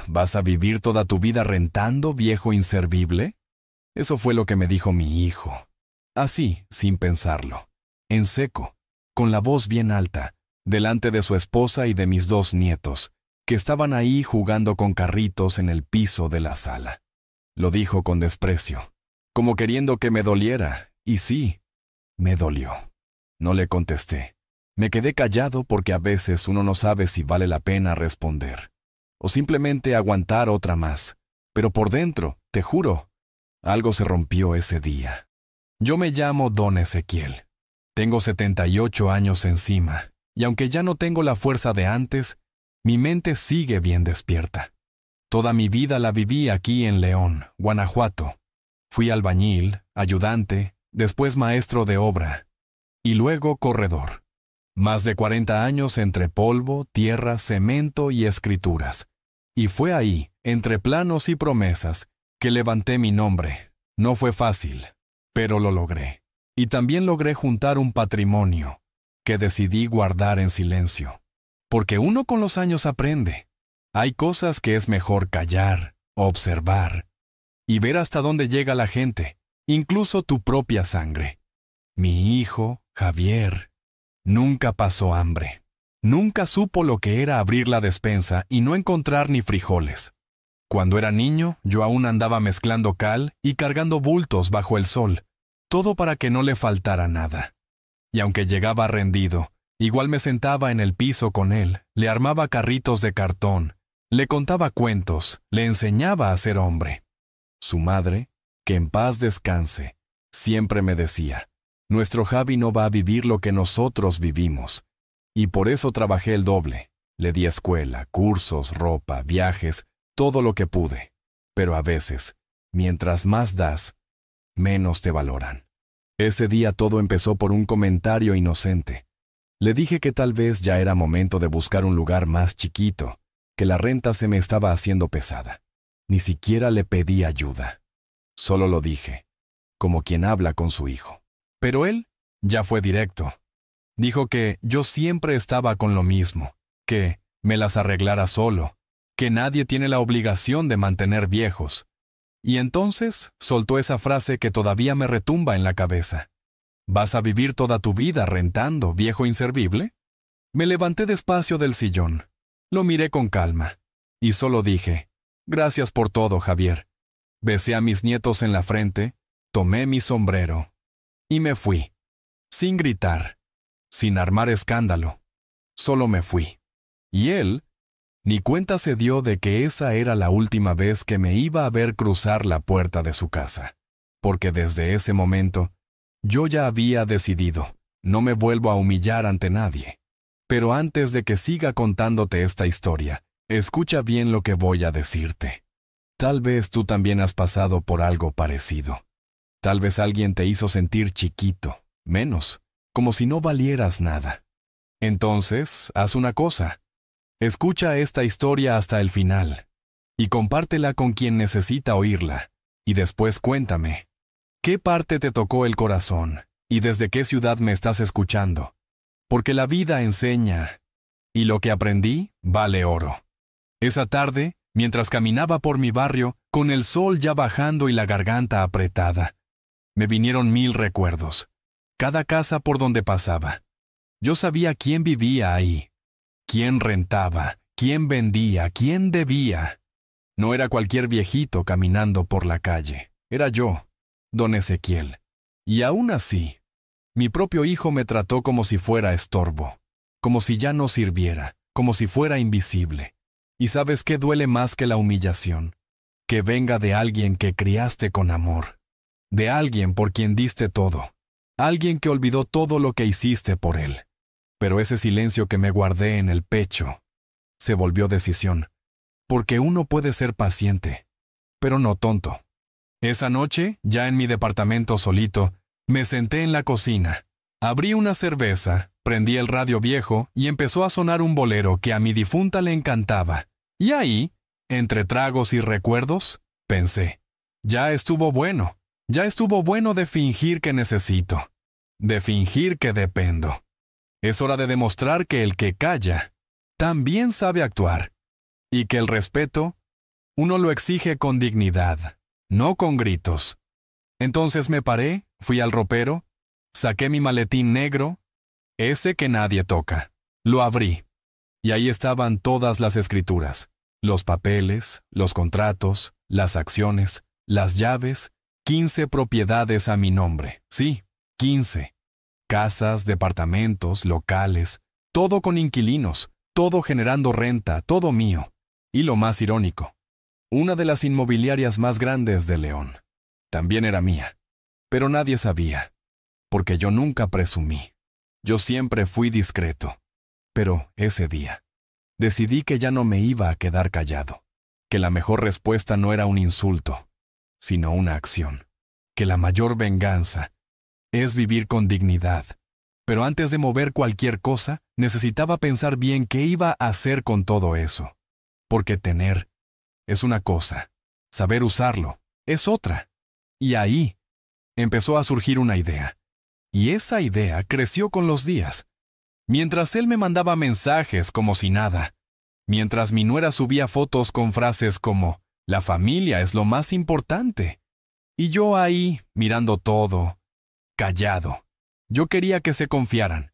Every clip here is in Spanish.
¿vas a vivir toda tu vida rentando, viejo inservible? Eso fue lo que me dijo mi hijo. Así, sin pensarlo, en seco, con la voz bien alta, delante de su esposa y de mis 2 nietos, que estaban ahí jugando con carritos en el piso de la sala. Lo dijo con desprecio, como queriendo que me doliera, y sí, me dolió. No le contesté. Me quedé callado porque a veces uno no sabe si vale la pena responder, o simplemente aguantar otra más. Pero por dentro, te juro, algo se rompió ese día. Yo me llamo Don Ezequiel. Tengo 78 años encima, y aunque ya no tengo la fuerza de antes, mi mente sigue bien despierta. Toda mi vida la viví aquí en León, Guanajuato. Fui albañil, ayudante, después maestro de obra, y luego corredor. Más de 40 años entre polvo, tierra, cemento y escrituras. Y fue ahí, entre planos y promesas, que levanté mi nombre. No fue fácil, pero lo logré. Y también logré juntar un patrimonio que decidí guardar en silencio. Porque uno con los años aprende. Hay cosas que es mejor callar, observar y ver hasta dónde llega la gente, incluso tu propia sangre. Mi hijo, Javier, nunca pasó hambre. Nunca supo lo que era abrir la despensa y no encontrar ni frijoles. Cuando era niño, yo aún andaba mezclando cal y cargando bultos bajo el sol, todo para que no le faltara nada. Y aunque llegaba rendido, igual me sentaba en el piso con él, le armaba carritos de cartón, le contaba cuentos, le enseñaba a ser hombre. Su madre, que en paz descanse, siempre me decía, nuestro Javi no va a vivir lo que nosotros vivimos. Y por eso trabajé el doble. Le di escuela, cursos, ropa, viajes, todo lo que pude. Pero a veces, mientras más das, menos te valoran. Ese día todo empezó por un comentario inocente. Le dije que tal vez ya era momento de buscar un lugar más chiquito, que la renta se me estaba haciendo pesada. Ni siquiera le pedí ayuda. Solo lo dije, como quien habla con su hijo. Pero él ya fue directo. Dijo que yo siempre estaba con lo mismo, que me las arreglara solo, que nadie tiene la obligación de mantener viejos. Y entonces soltó esa frase que todavía me retumba en la cabeza. ¿Vas a vivir toda tu vida rentando, viejo inservible? Me levanté despacio del sillón, lo miré con calma, y solo dije, gracias por todo, Javier. Besé a mis nietos en la frente, tomé mi sombrero, y me fui, sin gritar, sin armar escándalo. Solo me fui. Y él ni cuenta se dio de que esa era la última vez que me iba a ver cruzar la puerta de su casa, porque desde ese momento yo ya había decidido, no me vuelvo a humillar ante nadie. Pero antes de que siga contándote esta historia, escucha bien lo que voy a decirte. Tal vez tú también has pasado por algo parecido. Tal vez alguien te hizo sentir chiquito, menos, como si no valieras nada. Entonces, haz una cosa. Escucha esta historia hasta el final y compártela con quien necesita oírla. Y después cuéntame, ¿qué parte te tocó el corazón y desde qué ciudad me estás escuchando? Porque la vida enseña, y lo que aprendí vale oro. Esa tarde, mientras caminaba por mi barrio, con el sol ya bajando y la garganta apretada, me vinieron 1000 recuerdos. Cada casa por donde pasaba. Yo sabía quién vivía ahí, quién rentaba, quién vendía, quién debía. No era cualquier viejito caminando por la calle. Era yo, don Ezequiel. Y aún así, mi propio hijo me trató como si fuera estorbo, como si ya no sirviera, como si fuera invisible. ¿Y sabes qué duele más que la humillación? Que venga de alguien que criaste con amor, de alguien por quien diste todo, alguien que olvidó todo lo que hiciste por él. Pero ese silencio que me guardé en el pecho se volvió decisión, porque uno puede ser paciente, pero no tonto. Esa noche, ya en mi departamento solito, me senté en la cocina, abrí una cerveza, prendí el radio viejo y empezó a sonar un bolero que a mi difunta le encantaba. Y ahí, entre tragos y recuerdos, pensé, ya estuvo bueno de fingir que necesito, de fingir que dependo. Es hora de demostrar que el que calla también sabe actuar, y que el respeto Uno lo exige con dignidad, no con gritos. Entonces me paré, fui al ropero, saqué mi maletín negro, ese que nadie toca. Lo abrí. Y ahí estaban todas las escrituras, los papeles, los contratos, las acciones, las llaves, 15 propiedades a mi nombre. Sí, 15. Casas, departamentos, locales, todo con inquilinos, todo generando renta, todo mío. Y lo más irónico, una de las inmobiliarias más grandes de León. También era mía. Pero nadie sabía, porque yo nunca presumí. Yo siempre fui discreto. Pero ese día, decidí que ya no me iba a quedar callado, que la mejor respuesta no era un insulto, sino una acción, que la mayor venganza es vivir con dignidad. Pero antes de mover cualquier cosa, necesitaba pensar bien qué iba a hacer con todo eso. Porque tener es una cosa, saber usarlo es otra. Y ahí empezó a surgir una idea. Y esa idea creció con los días. Mientras él me mandaba mensajes como si nada, mientras mi nuera subía fotos con frases como, la familia es lo más importante. Y yo ahí, mirando todo, callado. Yo quería que se confiaran,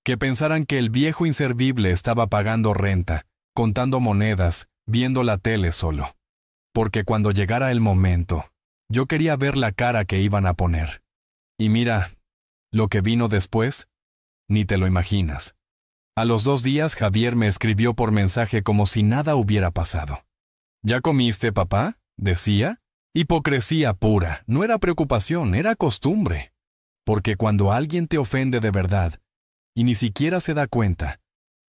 que pensaran que el viejo inservible estaba pagando renta, contando monedas, viendo la tele solo. Porque cuando llegara el momento, yo quería ver la cara que iban a poner. Y mira, lo que vino después, ni te lo imaginas. A los 2 días Javier me escribió por mensaje como si nada hubiera pasado. ¿Ya comiste, papá?, decía. Hipocresía pura, no era preocupación, era costumbre. Porque cuando alguien te ofende de verdad, y ni siquiera se da cuenta,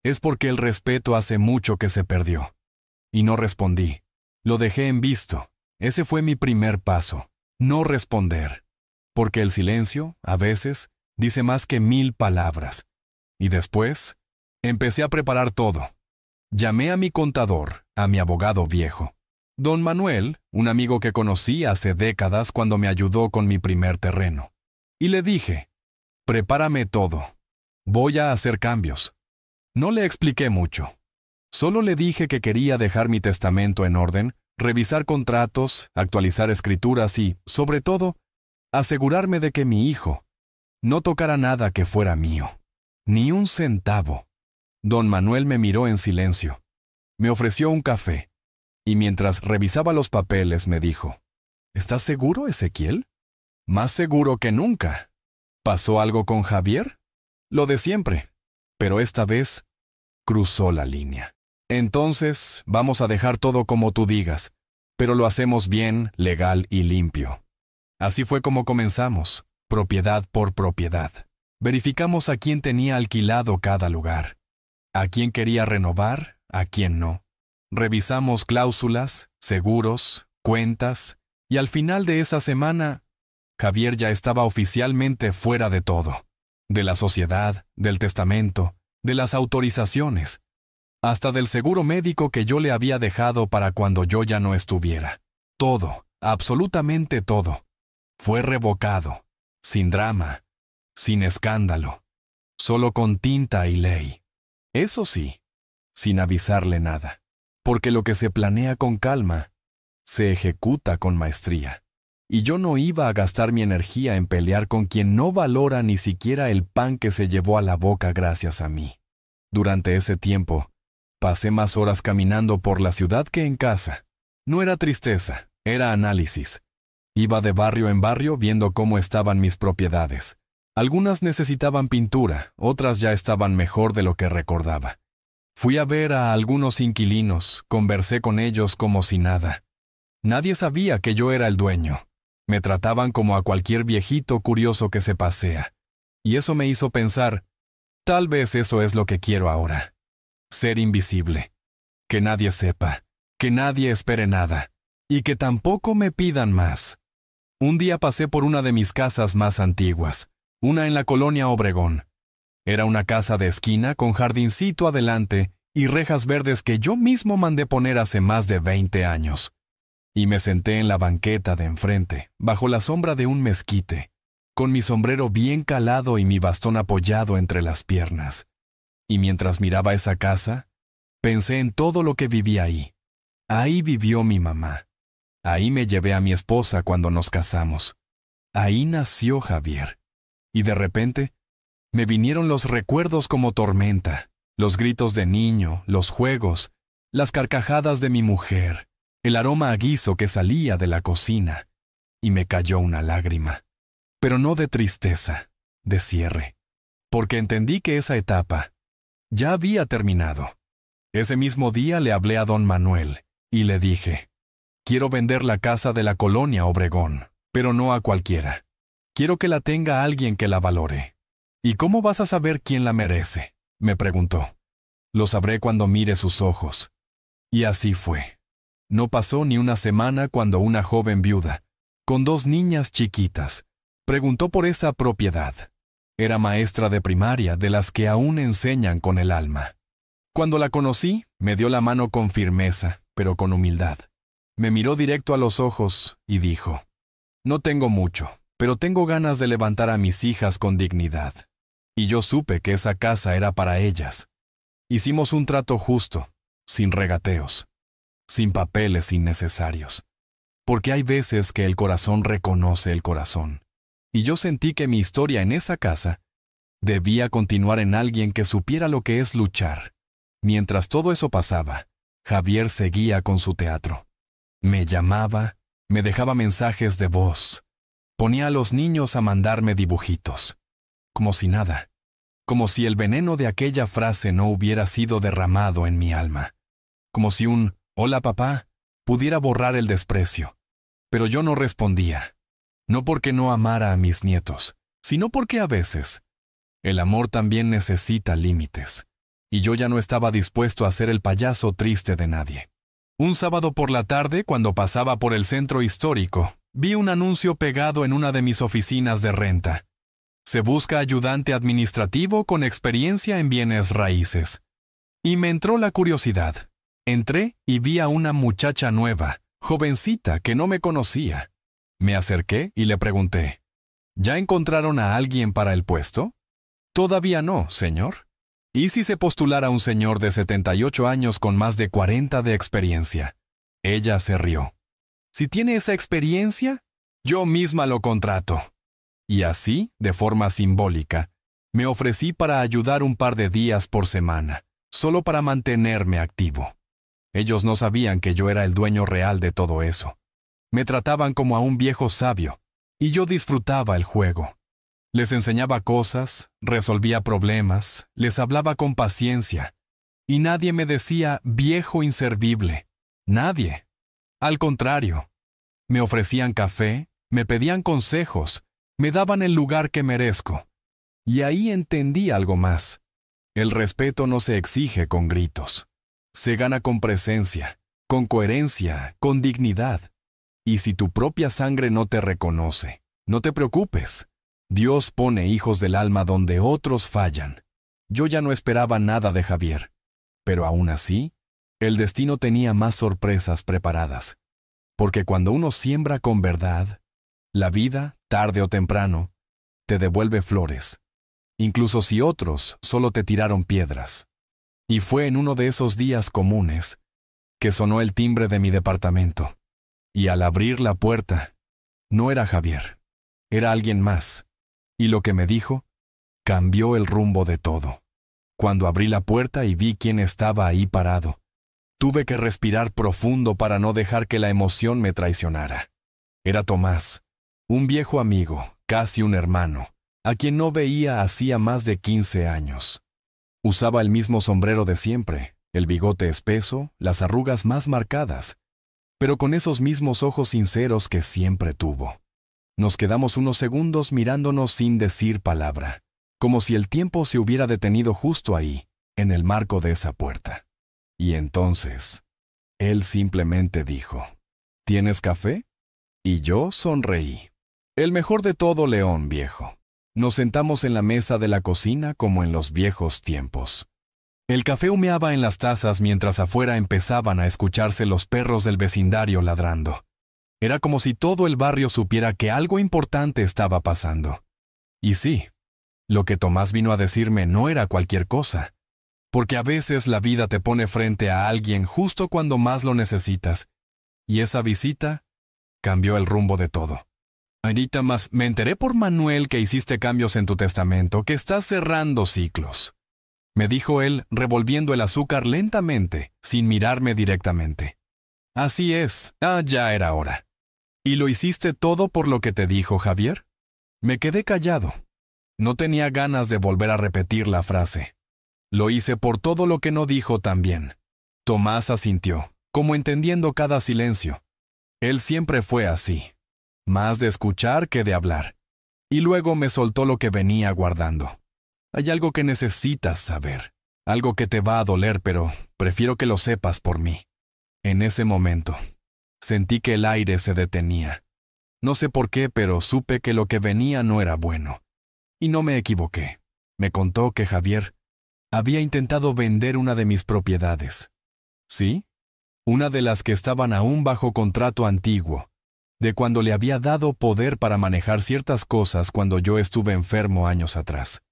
es porque el respeto hace mucho que se perdió. Y no respondí. Lo dejé en visto. Ese fue mi primer paso. No responder. Porque el silencio, a veces, dice más que 1000 palabras. Y después, empecé a preparar todo. Llamé a mi contador, a mi abogado viejo. Don Manuel, un amigo que conocí hace décadas cuando me ayudó con mi primer terreno. Y le dije, prepárame todo. Voy a hacer cambios. No le expliqué mucho. Solo le dije que quería dejar mi testamento en orden, revisar contratos, actualizar escrituras y, sobre todo, asegurarme de que mi hijo no tocara nada que fuera mío. Ni un centavo. Don Manuel me miró en silencio. Me ofreció un café. Y mientras revisaba los papeles me dijo, ¿estás seguro, Ezequiel? Más seguro que nunca. ¿Pasó algo con Javier? Lo de siempre. Pero esta vez cruzó la línea. Entonces, vamos a dejar todo como tú digas, pero lo hacemos bien, legal y limpio. Así fue como comenzamos, propiedad por propiedad. Verificamos a quién tenía alquilado cada lugar, a quién quería renovar, a quién no. Revisamos cláusulas, seguros, cuentas, y al final de esa semana, Javier ya estaba oficialmente fuera de todo. De la sociedad, del testamento, de las autorizaciones, hasta del seguro médico que yo le había dejado para cuando yo ya no estuviera. Todo, absolutamente todo, fue revocado, sin drama, sin escándalo, solo con tinta y ley. Eso sí, sin avisarle nada, porque lo que se planea con calma, se ejecuta con maestría. Y yo no iba a gastar mi energía en pelear con quien no valora ni siquiera el pan que se llevó a la boca gracias a mí. Durante ese tiempo, pasé más horas caminando por la ciudad que en casa. No era tristeza, era análisis. Iba de barrio en barrio viendo cómo estaban mis propiedades. Algunas necesitaban pintura, otras ya estaban mejor de lo que recordaba. Fui a ver a algunos inquilinos, conversé con ellos como si nada. Nadie sabía que yo era el dueño. Me trataban como a cualquier viejito curioso que se pasea. Y eso me hizo pensar, tal vez eso es lo que quiero ahora. Ser invisible. Que nadie sepa, que nadie espere nada, y que tampoco me pidan más. Un día pasé por una de mis casas más antiguas, una en la colonia Obregón. Era una casa de esquina con jardincito adelante y rejas verdes que yo mismo mandé poner hace más de 20 años. Y me senté en la banqueta de enfrente, bajo la sombra de un mezquite, con mi sombrero bien calado y mi bastón apoyado entre las piernas. Y mientras miraba esa casa, pensé en todo lo que vivía ahí. Ahí vivió mi mamá. Ahí me llevé a mi esposa cuando nos casamos. Ahí nació Javier. Y de repente, me vinieron los recuerdos como tormenta, los gritos de niño, los juegos, las carcajadas de mi mujer, el aroma a guiso que salía de la cocina. Y me cayó una lágrima. Pero no de tristeza, de cierre. Porque entendí que esa etapa ya había terminado. Ese mismo día le hablé a don Manuel y le dije: quiero vender la casa de la colonia Obregón, pero no a cualquiera. Quiero que la tenga alguien que la valore. ¿Y cómo vas a saber quién la merece?, me preguntó. Lo sabré cuando mire sus ojos. Y así fue. No pasó ni una semana cuando una joven viuda, con 2 niñas chiquitas, preguntó por esa propiedad. Era maestra de primaria, de las que aún enseñan con el alma. Cuando la conocí, me dio la mano con firmeza, pero con humildad. Me miró directo a los ojos y dijo: no tengo mucho, pero tengo ganas de levantar a mis hijas con dignidad. Y yo supe que esa casa era para ellas. Hicimos un trato justo, sin regateos, sin papeles innecesarios. Porque hay veces que el corazón reconoce el corazón. Y yo sentí que mi historia en esa casa debía continuar en alguien que supiera lo que es luchar. Mientras todo eso pasaba, Javier seguía con su teatro. Me llamaba, me dejaba mensajes de voz, ponía a los niños a mandarme dibujitos. Como si nada, como si el veneno de aquella frase no hubiera sido derramado en mi alma. Como si un «Hola papá» pudiera borrar el desprecio. Pero yo no respondía. No porque no amara a mis nietos, sino porque a veces el amor también necesita límites. Y yo ya no estaba dispuesto a ser el payaso triste de nadie. Un sábado por la tarde, cuando pasaba por el centro histórico, vi un anuncio pegado en una de mis oficinas de renta. Se busca ayudante administrativo con experiencia en bienes raíces. Y me entró la curiosidad. Entré y vi a una muchacha nueva, jovencita, que no me conocía. Me acerqué y le pregunté: ¿ya encontraron a alguien para el puesto? Todavía no, señor. ¿Y si se postulara un señor de 78 años con más de 40 de experiencia? Ella se rió. Si tiene esa experiencia, yo misma lo contrato. Y así, de forma simbólica, me ofrecí para ayudar un par de días por semana, solo para mantenerme activo. Ellos no sabían que yo era el dueño real de todo eso. Me trataban como a un viejo sabio, y yo disfrutaba el juego. Les enseñaba cosas, resolvía problemas, les hablaba con paciencia, y nadie me decía viejo inservible. Nadie. Al contrario, me ofrecían café, me pedían consejos, me daban el lugar que merezco. Y ahí entendí algo más. El respeto no se exige con gritos. Se gana con presencia, con coherencia, con dignidad. Y si tu propia sangre no te reconoce, no te preocupes. Dios pone hijos del alma donde otros fallan. Yo ya no esperaba nada de Javier. Pero aún así, el destino tenía más sorpresas preparadas. Porque cuando uno siembra con verdad, la vida, tarde o temprano, te devuelve flores, incluso si otros solo te tiraron piedras. Y fue en uno de esos días comunes que sonó el timbre de mi departamento. Y al abrir la puerta, no era Javier, era alguien más. Y lo que me dijo cambió el rumbo de todo. Cuando abrí la puerta y vi quién estaba ahí parado, tuve que respirar profundo para no dejar que la emoción me traicionara. Era Tomás, un viejo amigo, casi un hermano, a quien no veía hacía más de 15 años. Usaba el mismo sombrero de siempre, el bigote espeso, las arrugas más marcadas, pero con esos mismos ojos sinceros que siempre tuvo. Nos quedamos unos segundos mirándonos sin decir palabra, como si el tiempo se hubiera detenido justo ahí, en el marco de esa puerta. Y entonces, él simplemente dijo: ¿tienes café? Y yo sonreí. El mejor de todo, León viejo. Nos sentamos en la mesa de la cocina como en los viejos tiempos. El café humeaba en las tazas mientras afuera empezaban a escucharse los perros del vecindario ladrando. Era como si todo el barrio supiera que algo importante estaba pasando. Y sí, lo que Tomás vino a decirme no era cualquier cosa. Porque a veces la vida te pone frente a alguien justo cuando más lo necesitas. Y esa visita cambió el rumbo de todo. Anita, más me enteré por Manuel que hiciste cambios en tu testamento, que estás cerrando ciclos. Me dijo él, revolviendo el azúcar lentamente, sin mirarme directamente. Así es, ya era hora. ¿Y lo hiciste todo por lo que te dijo Javier? Me quedé callado. No tenía ganas de volver a repetir la frase. Lo hice por todo lo que no dijo también. Tomás asintió, como entendiendo cada silencio. Él siempre fue así, más de escuchar que de hablar. Y luego me soltó lo que venía guardando. Hay algo que necesitas saber, algo que te va a doler, pero prefiero que lo sepas por mí. En ese momento, sentí que el aire se detenía. No sé por qué, pero supe que lo que venía no era bueno. Y no me equivoqué. Me contó que Javier había intentado vender una de mis propiedades. ¿Sí? Una de las que estaban aún bajo contrato antiguo, de cuando le había dado poder para manejar ciertas cosas cuando yo estuve enfermo años atrás.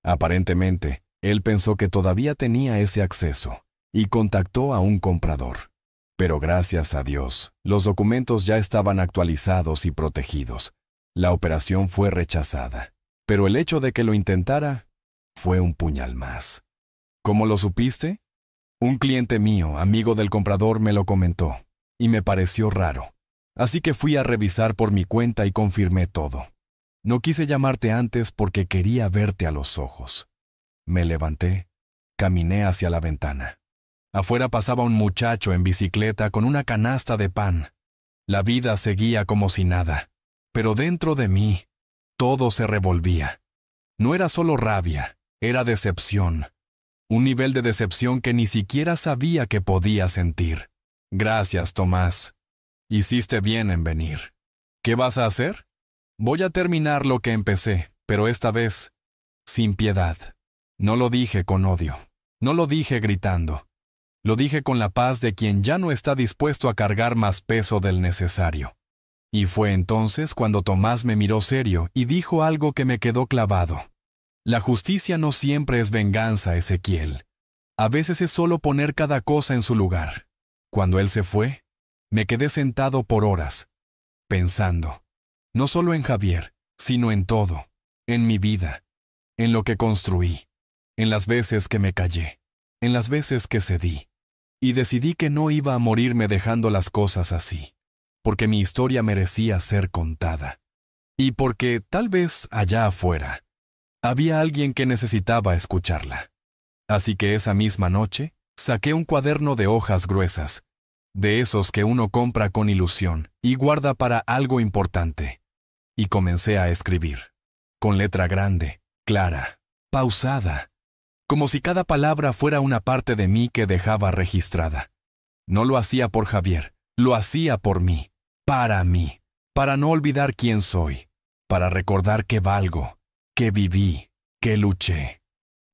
Aparentemente, él pensó que todavía tenía ese acceso, y contactó a un comprador. Pero gracias a Dios, los documentos ya estaban actualizados y protegidos. La operación fue rechazada, pero el hecho de que lo intentara fue un puñal más. ¿Cómo lo supiste? Un cliente mío, amigo del comprador, me lo comentó, y me pareció raro. Así que fui a revisar por mi cuenta y confirmé todo. No quise llamarte antes porque quería verte a los ojos. Me levanté, caminé hacia la ventana. Afuera pasaba un muchacho en bicicleta con una canasta de pan. La vida seguía como si nada, pero dentro de mí, todo se revolvía. No era solo rabia, era decepción. Un nivel de decepción que ni siquiera sabía que podía sentir. Gracias, Tomás. Hiciste bien en venir. ¿Qué vas a hacer? Voy a terminar lo que empecé, pero esta vez, sin piedad. No lo dije con odio. No lo dije gritando. Lo dije con la paz de quien ya no está dispuesto a cargar más peso del necesario. Y fue entonces cuando Tomás me miró serio y dijo algo que me quedó clavado. La justicia no siempre es venganza, Ezequiel. A veces es solo poner cada cosa en su lugar. Cuando él se fue, me quedé sentado por horas, pensando, no solo en Javier, sino en todo, en mi vida, en lo que construí, en las veces que me callé, en las veces que cedí. Y decidí que no iba a morirme dejando las cosas así, porque mi historia merecía ser contada. Y porque, tal vez allá afuera, había alguien que necesitaba escucharla. Así que esa misma noche, saqué un cuaderno de hojas gruesas, de esos que uno compra con ilusión y guarda para algo importante. Y comencé a escribir, con letra grande, clara, pausada, como si cada palabra fuera una parte de mí que dejaba registrada. No lo hacía por Javier, lo hacía por mí, para no olvidar quién soy, para recordar que valgo, que viví, que luché.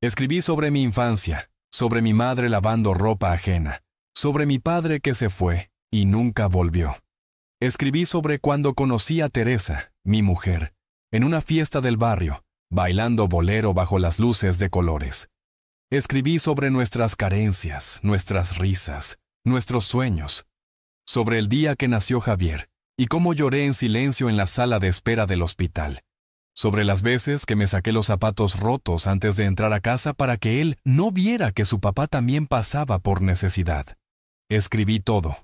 Escribí sobre mi infancia, sobre mi madre lavando ropa ajena, sobre mi padre que se fue y nunca volvió. Escribí sobre cuando conocí a Teresa, mi mujer, en una fiesta del barrio, bailando bolero bajo las luces de colores. Escribí sobre nuestras carencias, nuestras risas, nuestros sueños, sobre el día que nació Javier y cómo lloré en silencio en la sala de espera del hospital, sobre las veces que me saqué los zapatos rotos antes de entrar a casa para que él no viera que su papá también pasaba por necesidad. Escribí todo,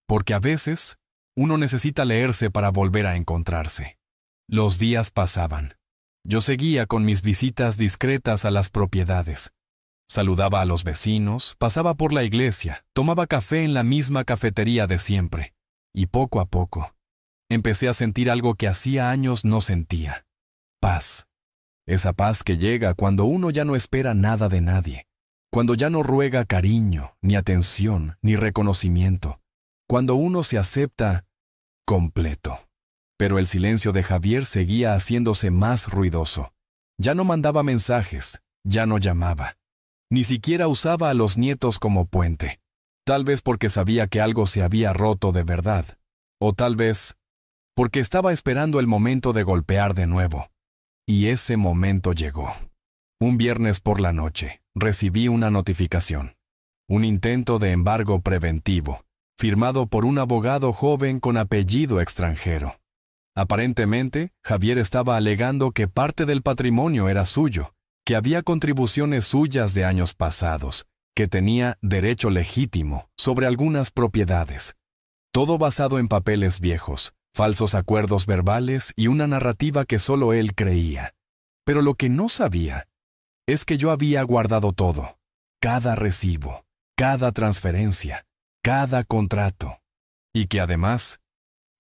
porque a veces uno necesita leerse para volver a encontrarse. Los días pasaban. Yo seguía con mis visitas discretas a las propiedades. Saludaba a los vecinos, pasaba por la iglesia, tomaba café en la misma cafetería de siempre. Y poco a poco, empecé a sentir algo que hacía años no sentía. Paz. Esa paz que llega cuando uno ya no espera nada de nadie. Cuando ya no ruega cariño, ni atención, ni reconocimiento. Cuando uno se acepta completo. Pero el silencio de Javier seguía haciéndose más ruidoso. Ya no mandaba mensajes, ya no llamaba. Ni siquiera usaba a los nietos como puente. Tal vez porque sabía que algo se había roto de verdad. O tal vez porque estaba esperando el momento de golpear de nuevo. Y ese momento llegó. Un viernes por la noche, recibí una notificación. Un intento de embargo preventivo, firmado por un abogado joven con apellido extranjero. Aparentemente, Javier estaba alegando que parte del patrimonio era suyo, que había contribuciones suyas de años pasados, que tenía derecho legítimo sobre algunas propiedades. Todo basado en papeles viejos, falsos acuerdos verbales y una narrativa que solo él creía. Pero lo que no sabía es que yo había guardado todo, cada recibo, cada transferencia, cada contrato, y que además,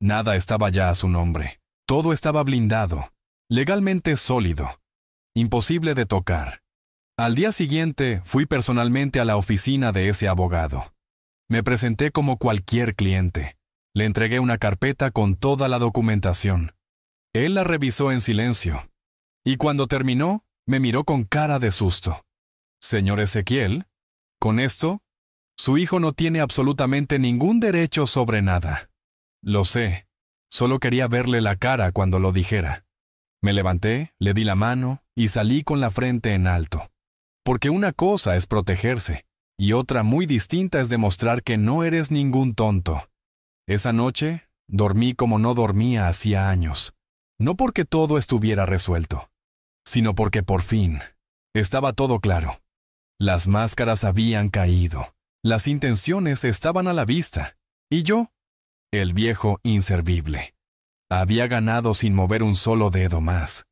nada estaba ya a su nombre. Todo estaba blindado, legalmente sólido, imposible de tocar. Al día siguiente fui personalmente a la oficina de ese abogado. Me presenté como cualquier cliente. Le entregué una carpeta con toda la documentación. Él la revisó en silencio, y cuando terminó, me miró con cara de susto. Señor Ezequiel, con esto, su hijo no tiene absolutamente ningún derecho sobre nada. Lo sé, solo quería verle la cara cuando lo dijera. Me levanté, le di la mano y salí con la frente en alto. Porque una cosa es protegerse, y otra muy distinta es demostrar que no eres ningún tonto. Esa noche, dormí como no dormía hacía años. No porque todo estuviera resuelto, sino porque por fin estaba todo claro. Las máscaras habían caído, las intenciones estaban a la vista, y yo, el viejo inservible, había ganado sin mover un solo dedo más.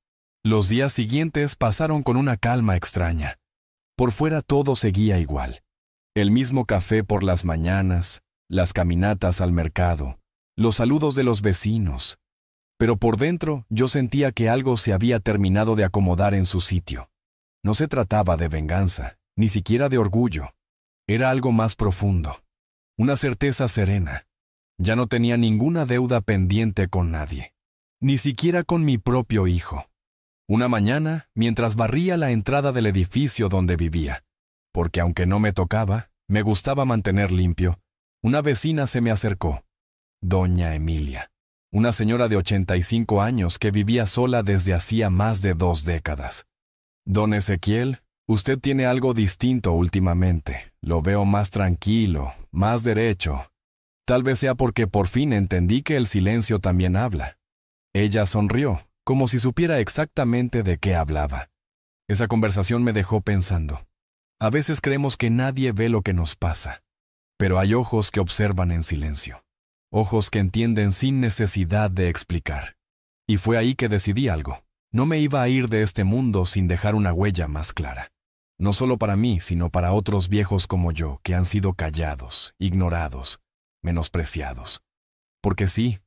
Los días siguientes pasaron con una calma extraña. Por fuera todo seguía igual. El mismo café por las mañanas, las caminatas al mercado, los saludos de los vecinos. Pero por dentro yo sentía que algo se había terminado de acomodar en su sitio. No se trataba de venganza, ni siquiera de orgullo. Era algo más profundo. Una certeza serena. Ya no tenía ninguna deuda pendiente con nadie, ni siquiera con mi propio hijo. Una mañana, mientras barría la entrada del edificio donde vivía, porque aunque no me tocaba, me gustaba mantener limpio, una vecina se me acercó, doña Emilia, una señora de 85 años que vivía sola desde hacía más de 2 décadas. Don Ezequiel, usted tiene algo distinto últimamente. Lo veo más tranquilo, más derecho. Tal vez sea porque por fin entendí que el silencio también habla. Ella sonrió, como si supiera exactamente de qué hablaba. Esa conversación me dejó pensando. A veces creemos que nadie ve lo que nos pasa, pero hay ojos que observan en silencio, ojos que entienden sin necesidad de explicar. Y fue ahí que decidí algo. No me iba a ir de este mundo sin dejar una huella más clara. No solo para mí, sino para otros viejos como yo, que han sido callados, ignorados, menospreciados. Porque sí,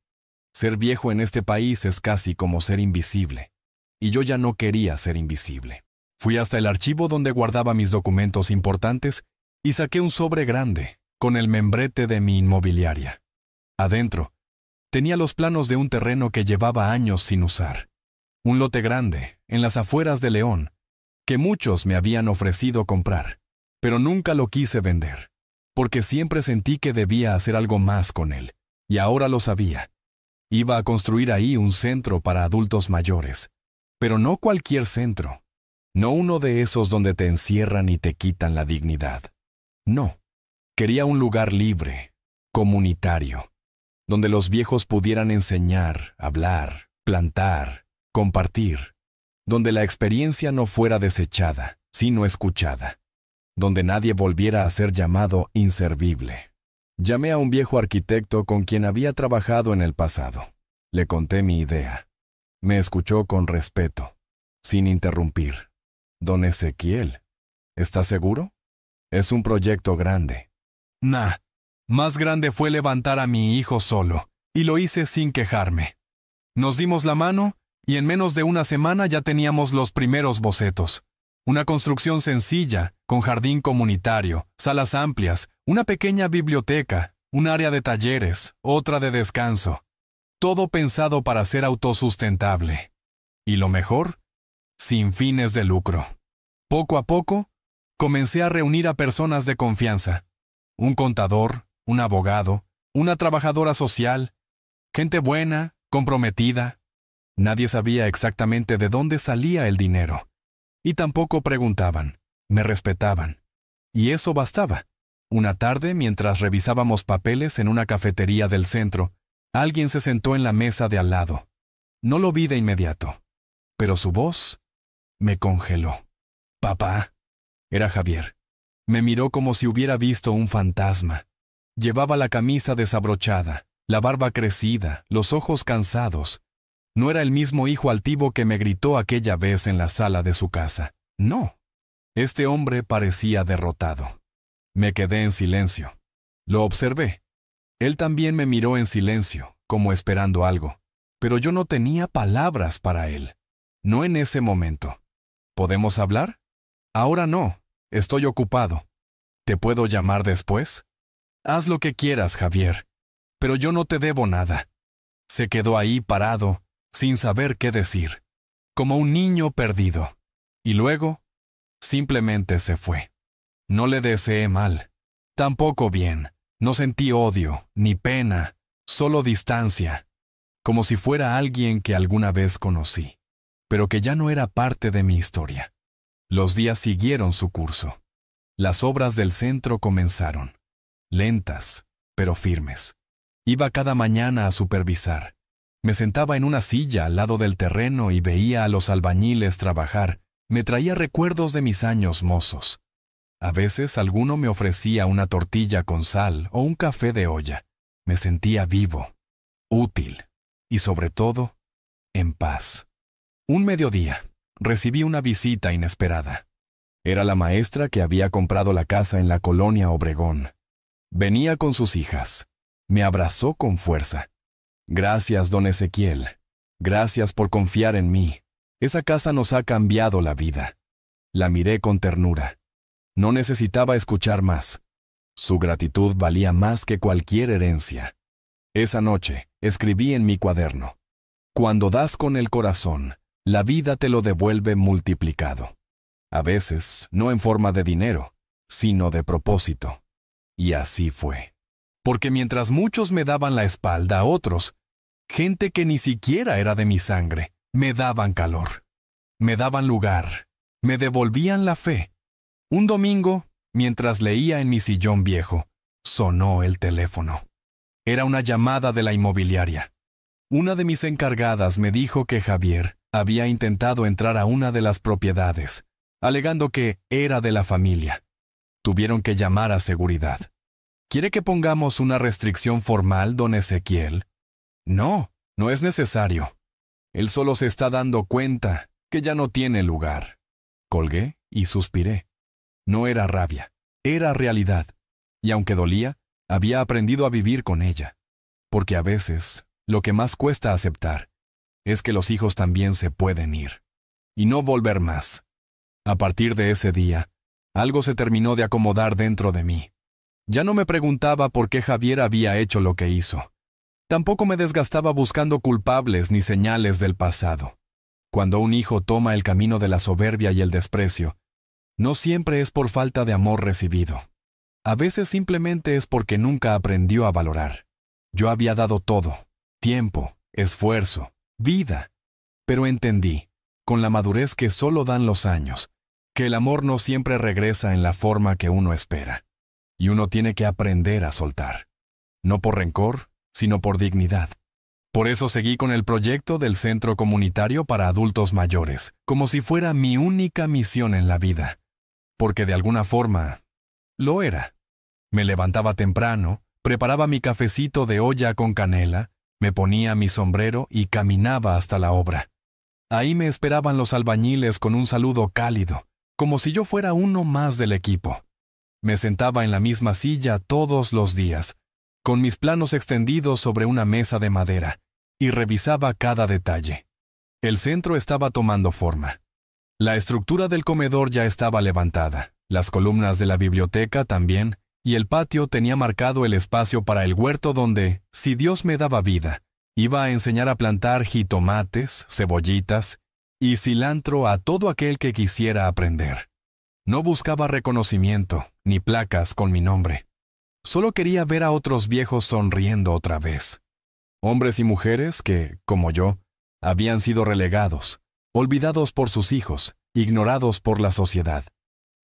ser viejo en este país es casi como ser invisible. Y yo ya no quería ser invisible. Fui hasta el archivo donde guardaba mis documentos importantes y saqué un sobre grande, con el membrete de mi inmobiliaria. Adentro, tenía los planos de un terreno que llevaba años sin usar. Un lote grande, en las afueras de León, que muchos me habían ofrecido comprar, pero nunca lo quise vender, porque siempre sentí que debía hacer algo más con él, y ahora lo sabía. Iba a construir ahí un centro para adultos mayores, pero no cualquier centro, no uno de esos donde te encierran y te quitan la dignidad. No, quería un lugar libre, comunitario, donde los viejos pudieran enseñar, hablar, plantar, compartir, donde la experiencia no fuera desechada, sino escuchada, donde nadie volviera a ser llamado inservible. Llamé a un viejo arquitecto con quien había trabajado en el pasado. Le conté mi idea. Me escuchó con respeto, sin interrumpir. Don Ezequiel, ¿está seguro? Es un proyecto grande. Más grande fue levantar a mi hijo solo, y lo hice sin quejarme. Nos dimos la mano, y en menos de una semana ya teníamos los primeros bocetos. Una construcción sencilla, con jardín comunitario, salas amplias, una pequeña biblioteca, un área de talleres, otra de descanso. Todo pensado para ser autosustentable. Y lo mejor, sin fines de lucro. Poco a poco, comencé a reunir a personas de confianza. Un contador, un abogado, una trabajadora social, gente buena, comprometida. Nadie sabía exactamente de dónde salía el dinero. Y tampoco preguntaban. Me respetaban. Y eso bastaba. Una tarde, mientras revisábamos papeles en una cafetería del centro, alguien se sentó en la mesa de al lado. No lo vi de inmediato, pero su voz me congeló. «Papá». Era Javier. Me miró como si hubiera visto un fantasma. Llevaba la camisa desabrochada, la barba crecida, los ojos cansados. No era el mismo hijo altivo que me gritó aquella vez en la sala de su casa. No. Este hombre parecía derrotado. Me quedé en silencio. Lo observé. Él también me miró en silencio, como esperando algo. Pero yo no tenía palabras para él. No en ese momento. ¿Podemos hablar? Ahora no. Estoy ocupado. ¿Te puedo llamar después? Haz lo que quieras, Javier. Pero yo no te debo nada. Se quedó ahí parado, sin saber qué decir, como un niño perdido. Y luego, simplemente se fue. No le deseé mal. Tampoco bien. No sentí odio, ni pena, solo distancia, como si fuera alguien que alguna vez conocí, pero que ya no era parte de mi historia. Los días siguieron su curso. Las obras del centro comenzaron, lentas, pero firmes. Iba cada mañana a supervisar. Me sentaba en una silla al lado del terreno y veía a los albañiles trabajar. Me traía recuerdos de mis años mozos. A veces alguno me ofrecía una tortilla con sal o un café de olla. Me sentía vivo, útil y, sobre todo, en paz. Un mediodía, recibí una visita inesperada. Era la maestra que había comprado la casa en la colonia Obregón. Venía con sus hijas. Me abrazó con fuerza. Gracias, don Ezequiel. Gracias por confiar en mí. Esa casa nos ha cambiado la vida. La miré con ternura. No necesitaba escuchar más. Su gratitud valía más que cualquier herencia. Esa noche, escribí en mi cuaderno: cuando das con el corazón, la vida te lo devuelve multiplicado. A veces, no en forma de dinero, sino de propósito. Y así fue. Porque mientras muchos me daban la espalda a otros, gente que ni siquiera era de mi sangre, me daban calor, me daban lugar, me devolvían la fe. Un domingo, mientras leía en mi sillón viejo, sonó el teléfono. Era una llamada de la inmobiliaria. Una de mis encargadas me dijo que Javier había intentado entrar a una de las propiedades, alegando que era de la familia. Tuvieron que llamar a seguridad. ¿Quiere que pongamos una restricción formal, don Ezequiel? No, no es necesario. Él solo se está dando cuenta que ya no tiene lugar. Colgué y suspiré. No era rabia, era realidad. Y aunque dolía, había aprendido a vivir con ella. Porque a veces, lo que más cuesta aceptar es que los hijos también se pueden ir. Y no volver más. A partir de ese día, algo se terminó de acomodar dentro de mí. Ya no me preguntaba por qué Javier había hecho lo que hizo. Tampoco me desgastaba buscando culpables ni señales del pasado. Cuando un hijo toma el camino de la soberbia y el desprecio, no siempre es por falta de amor recibido. A veces simplemente es porque nunca aprendió a valorar. Yo había dado todo: tiempo, esfuerzo, vida. Pero entendí, con la madurez que solo dan los años, que el amor no siempre regresa en la forma que uno espera. Y uno tiene que aprender a soltar. No por rencor, sino por dignidad. Por eso seguí con el proyecto del Centro Comunitario para Adultos Mayores, como si fuera mi única misión en la vida. Porque de alguna forma, lo era. Me levantaba temprano, preparaba mi cafecito de olla con canela, me ponía mi sombrero y caminaba hasta la obra. Ahí me esperaban los albañiles con un saludo cálido, como si yo fuera uno más del equipo. Me sentaba en la misma silla todos los días, con mis planos extendidos sobre una mesa de madera, y revisaba cada detalle. El centro estaba tomando forma. La estructura del comedor ya estaba levantada, las columnas de la biblioteca también, y el patio tenía marcado el espacio para el huerto donde, si Dios me daba vida, iba a enseñar a plantar jitomates, cebollitas y cilantro a todo aquel que quisiera aprender. No buscaba reconocimiento, ni placas con mi nombre. Solo quería ver a otros viejos sonriendo otra vez. Hombres y mujeres que, como yo, habían sido relegados, olvidados por sus hijos, ignorados por la sociedad.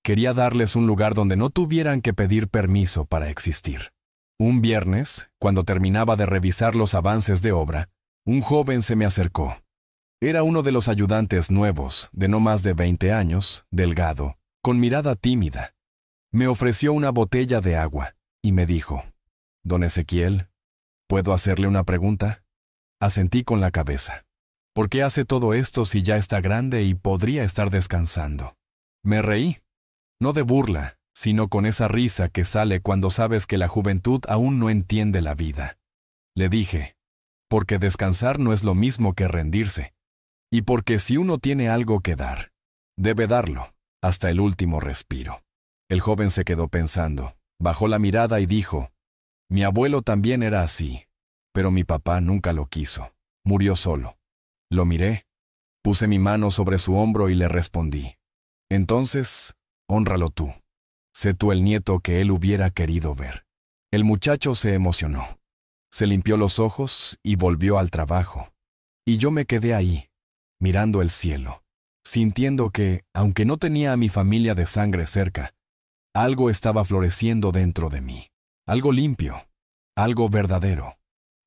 Quería darles un lugar donde no tuvieran que pedir permiso para existir. Un viernes, cuando terminaba de revisar los avances de obra, un joven se me acercó. Era uno de los ayudantes nuevos, de no más de 20 años, delgado, con mirada tímida. Me ofreció una botella de agua y me dijo: «Don Ezequiel, ¿puedo hacerle una pregunta?». Asentí con la cabeza. ¿Por qué hace todo esto si ya está grande y podría estar descansando? Me reí, no de burla, sino con esa risa que sale cuando sabes que la juventud aún no entiende la vida. Le dije: «Porque descansar no es lo mismo que rendirse. Y porque si uno tiene algo que dar, debe darlo, hasta el último respiro». El joven se quedó pensando, bajó la mirada y dijo: «Mi abuelo también era así, pero mi papá nunca lo quiso. Murió solo». Lo miré, puse mi mano sobre su hombro y le respondí: «Entonces, hónralo tú. Sé tú el nieto que él hubiera querido ver». El muchacho se emocionó. Se limpió los ojos y volvió al trabajo. Y yo me quedé ahí, mirando el cielo, sintiendo que, aunque no tenía a mi familia de sangre cerca, algo estaba floreciendo dentro de mí. Algo limpio, algo verdadero.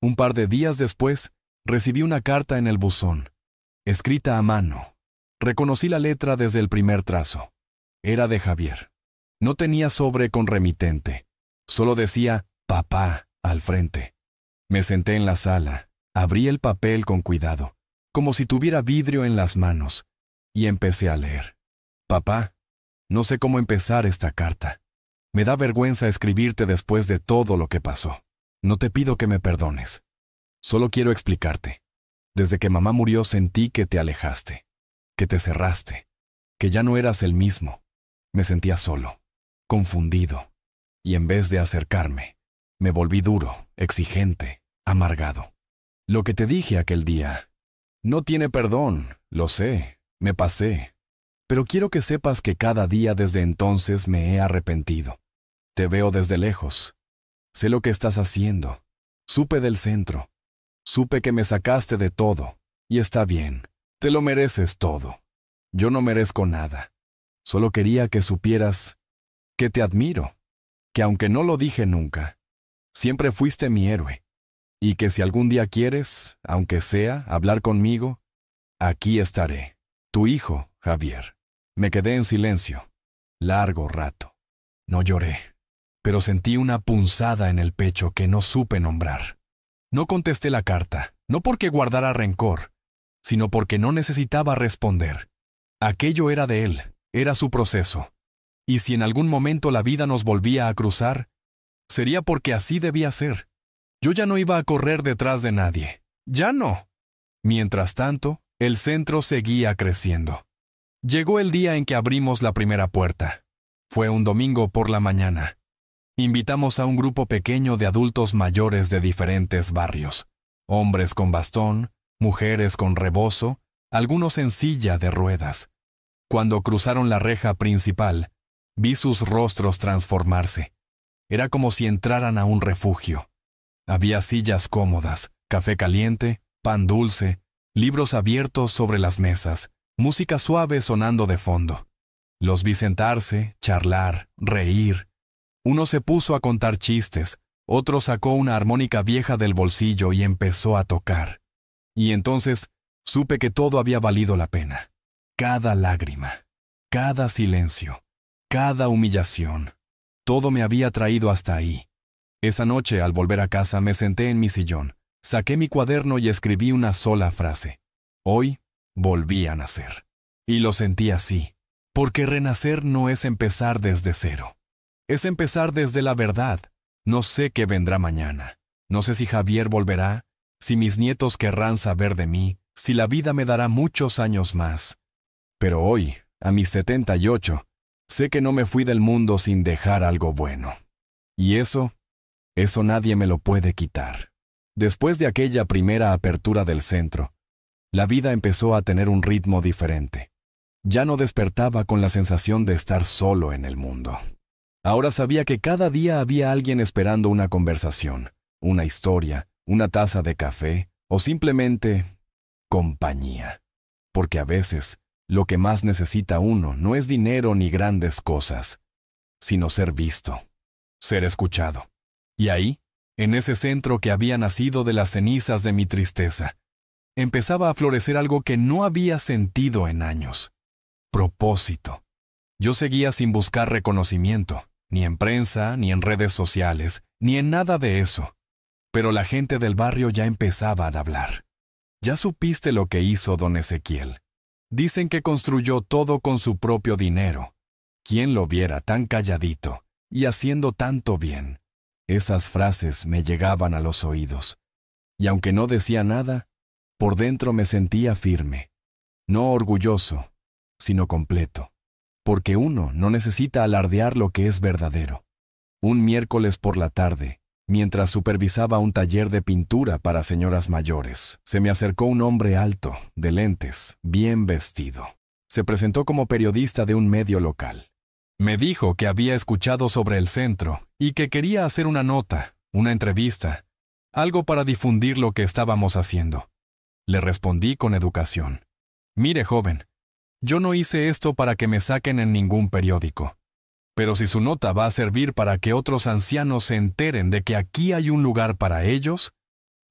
Un par de días después, recibí una carta en el buzón, escrita a mano. Reconocí la letra desde el primer trazo. Era de Javier. No tenía sobre con remitente. Solo decía «Papá» al frente. Me senté en la sala, abrí el papel con cuidado, como si tuviera vidrio en las manos, y empecé a leer. «Papá, no sé cómo empezar esta carta. Me da vergüenza escribirte después de todo lo que pasó. No te pido que me perdones. Solo quiero explicarte. Desde que mamá murió sentí que te alejaste, que te cerraste, que ya no eras el mismo. Me sentía solo, confundido, y en vez de acercarme, me volví duro, exigente, amargado. Lo que te dije aquel día no tiene perdón, lo sé, me pasé, pero quiero que sepas que cada día desde entonces me he arrepentido. Te veo desde lejos, sé lo que estás haciendo, supe del centro, supe que me sacaste de todo, y está bien, te lo mereces todo. Yo no merezco nada. Solo quería que supieras que te admiro, que aunque no lo dije nunca, siempre fuiste mi héroe, y que si algún día quieres, aunque sea, hablar conmigo, aquí estaré. Tu hijo, Javier». Me quedé en silencio, largo rato. No lloré, pero sentí una punzada en el pecho que no supe nombrar. No contesté la carta, no porque guardara rencor, sino porque no necesitaba responder. Aquello era de él, era su proceso. Y si en algún momento la vida nos volvía a cruzar, sería porque así debía ser. Yo ya no iba a correr detrás de nadie. Ya no. Mientras tanto, el centro seguía creciendo. Llegó el día en que abrimos la primera puerta. Fue un domingo por la mañana. Invitamos a un grupo pequeño de adultos mayores de diferentes barrios. Hombres con bastón, mujeres con rebozo, algunos en silla de ruedas. Cuando cruzaron la reja principal, vi sus rostros transformarse. Era como si entraran a un refugio. Había sillas cómodas, café caliente, pan dulce, libros abiertos sobre las mesas, música suave sonando de fondo. Los vi sentarse, charlar, reír. Uno se puso a contar chistes, otro sacó una armónica vieja del bolsillo y empezó a tocar. Y entonces supe que todo había valido la pena. Cada lágrima, cada silencio, cada humillación, todo me había traído hasta ahí. Esa noche, al volver a casa, me senté en mi sillón, saqué mi cuaderno y escribí una sola frase. Hoy volví a nacer. Y lo sentí así, porque renacer no es empezar desde cero. Es empezar desde la verdad. No sé qué vendrá mañana. No sé si Javier volverá, si mis nietos querrán saber de mí, si la vida me dará muchos años más. Pero hoy, a mis 78, sé que no me fui del mundo sin dejar algo bueno. Y eso nadie me lo puede quitar. Después de aquella primera apertura del centro, la vida empezó a tener un ritmo diferente. Ya no despertaba con la sensación de estar solo en el mundo. Ahora sabía que cada día había alguien esperando una conversación, una historia, una taza de café o simplemente compañía. Porque a veces Lo que más necesita uno no es dinero ni grandes cosas, sino ser visto, ser escuchado. Y ahí, en ese centro que había nacido de las cenizas de mi tristeza, empezaba a florecer algo que no había sentido en años. Propósito. Yo seguía sin buscar reconocimiento, ni en prensa, ni en redes sociales, ni en nada de eso. Pero la gente del barrio ya empezaba a hablar. ¿Ya supiste lo que hizo don Ezequiel? Dicen que construyó todo con su propio dinero. ¿Quién lo viera tan calladito y haciendo tanto bien? Esas frases me llegaban a los oídos. Y aunque no decía nada, por dentro me sentía firme. No orgulloso, sino completo. Porque uno no necesita alardear lo que es verdadero. Un miércoles por la tarde, mientras supervisaba un taller de pintura para señoras mayores, se me acercó un hombre alto, de lentes, bien vestido. Se presentó como periodista de un medio local. Me dijo que había escuchado sobre el centro y que quería hacer una nota, una entrevista, algo para difundir lo que estábamos haciendo. Le respondí con educación. Mire, joven, yo no hice esto para que me saquen en ningún periódico. Pero si su nota va a servir para que otros ancianos se enteren de que aquí hay un lugar para ellos,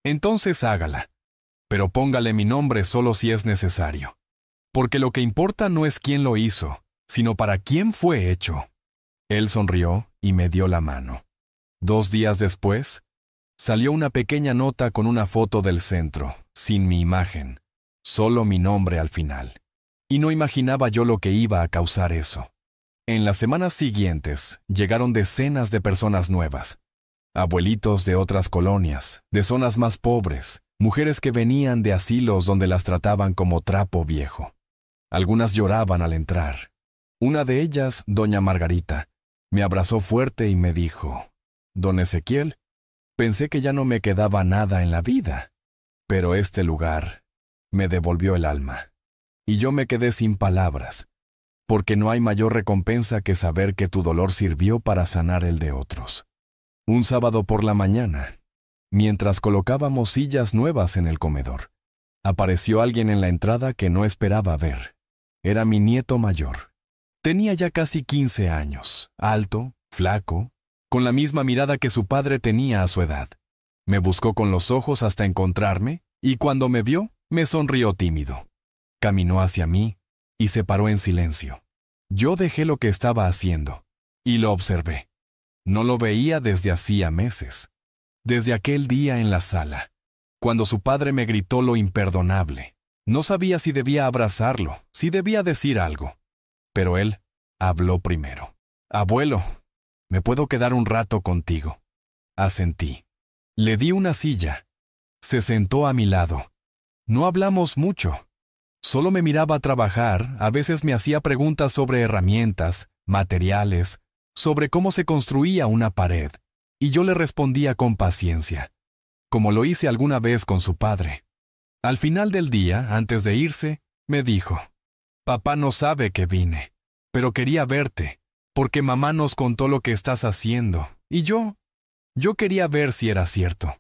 entonces hágala. Pero póngale mi nombre solo si es necesario. Porque lo que importa no es quién lo hizo, sino para quién fue hecho. Él sonrió y me dio la mano. 2 días después, salió una pequeña nota con una foto del centro, sin mi imagen, solo mi nombre al final. Y no imaginaba yo lo que iba a causar eso. En las semanas siguientes, llegaron decenas de personas nuevas. Abuelitos de otras colonias, de zonas más pobres, mujeres que venían de asilos donde las trataban como trapo viejo. Algunas lloraban al entrar. Una de ellas, doña Margarita, me abrazó fuerte y me dijo, «Don Ezequiel, pensé que ya no me quedaba nada en la vida, pero este lugar me devolvió el alma». Y yo me quedé sin palabras, porque no hay mayor recompensa que saber que tu dolor sirvió para sanar el de otros. Un sábado por la mañana, mientras colocábamos sillas nuevas en el comedor, apareció alguien en la entrada que no esperaba ver. Era mi nieto mayor. Tenía ya casi 15 años, alto, flaco, con la misma mirada que su padre tenía a su edad. Me buscó con los ojos hasta encontrarme, y cuando me vio, me sonrió tímido. Caminó hacia mí y se paró en silencio. Yo dejé lo que estaba haciendo y lo observé. No lo veía desde hacía meses. Desde aquel día en la sala, cuando su padre me gritó lo imperdonable. No sabía si debía abrazarlo, si debía decir algo. Pero él habló primero. «Abuelo, ¿me puedo quedar un rato contigo?» Asentí. Le di una silla. Se sentó a mi lado. No hablamos mucho. Solo me miraba trabajar, a veces me hacía preguntas sobre herramientas, materiales, sobre cómo se construía una pared, y yo le respondía con paciencia, como lo hice alguna vez con su padre. Al final del día, antes de irse, me dijo, «Papá no sabe que vine, pero quería verte, porque mamá nos contó lo que estás haciendo, y yo quería ver si era cierto».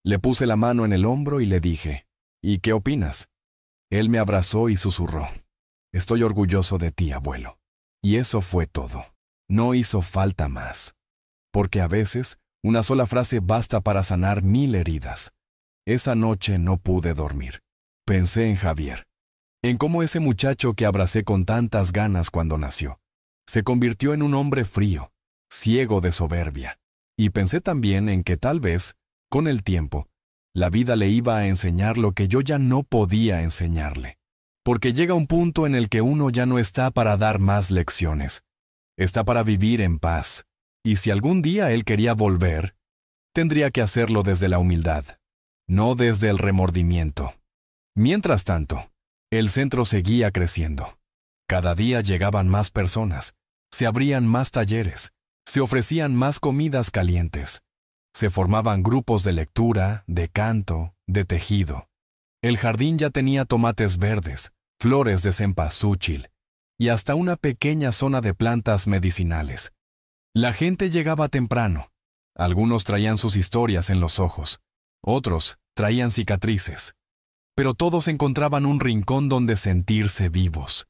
Le puse la mano en el hombro y le dije, «¿Y qué opinas?» Él me abrazó y susurró, «Estoy orgulloso de ti, abuelo». Y eso fue todo. No hizo falta más. Porque a veces, una sola frase basta para sanar 1000 heridas. Esa noche no pude dormir. Pensé en Javier, en cómo ese muchacho que abracé con tantas ganas cuando nació, se convirtió en un hombre frío, ciego de soberbia. Y pensé también en que tal vez, con el tiempo, la vida le iba a enseñar lo que yo ya no podía enseñarle. Porque llega un punto en el que uno ya no está para dar más lecciones. Está para vivir en paz. Y si algún día él quería volver, tendría que hacerlo desde la humildad, no desde el remordimiento. Mientras tanto, el centro seguía creciendo. Cada día llegaban más personas, se abrían más talleres, se ofrecían más comidas calientes. Se formaban grupos de lectura, de canto, de tejido. El jardín ya tenía tomates verdes, flores de cempasúchil y hasta una pequeña zona de plantas medicinales. La gente llegaba temprano. Algunos traían sus historias en los ojos, otros traían cicatrices. Pero todos encontraban un rincón donde sentirse vivos,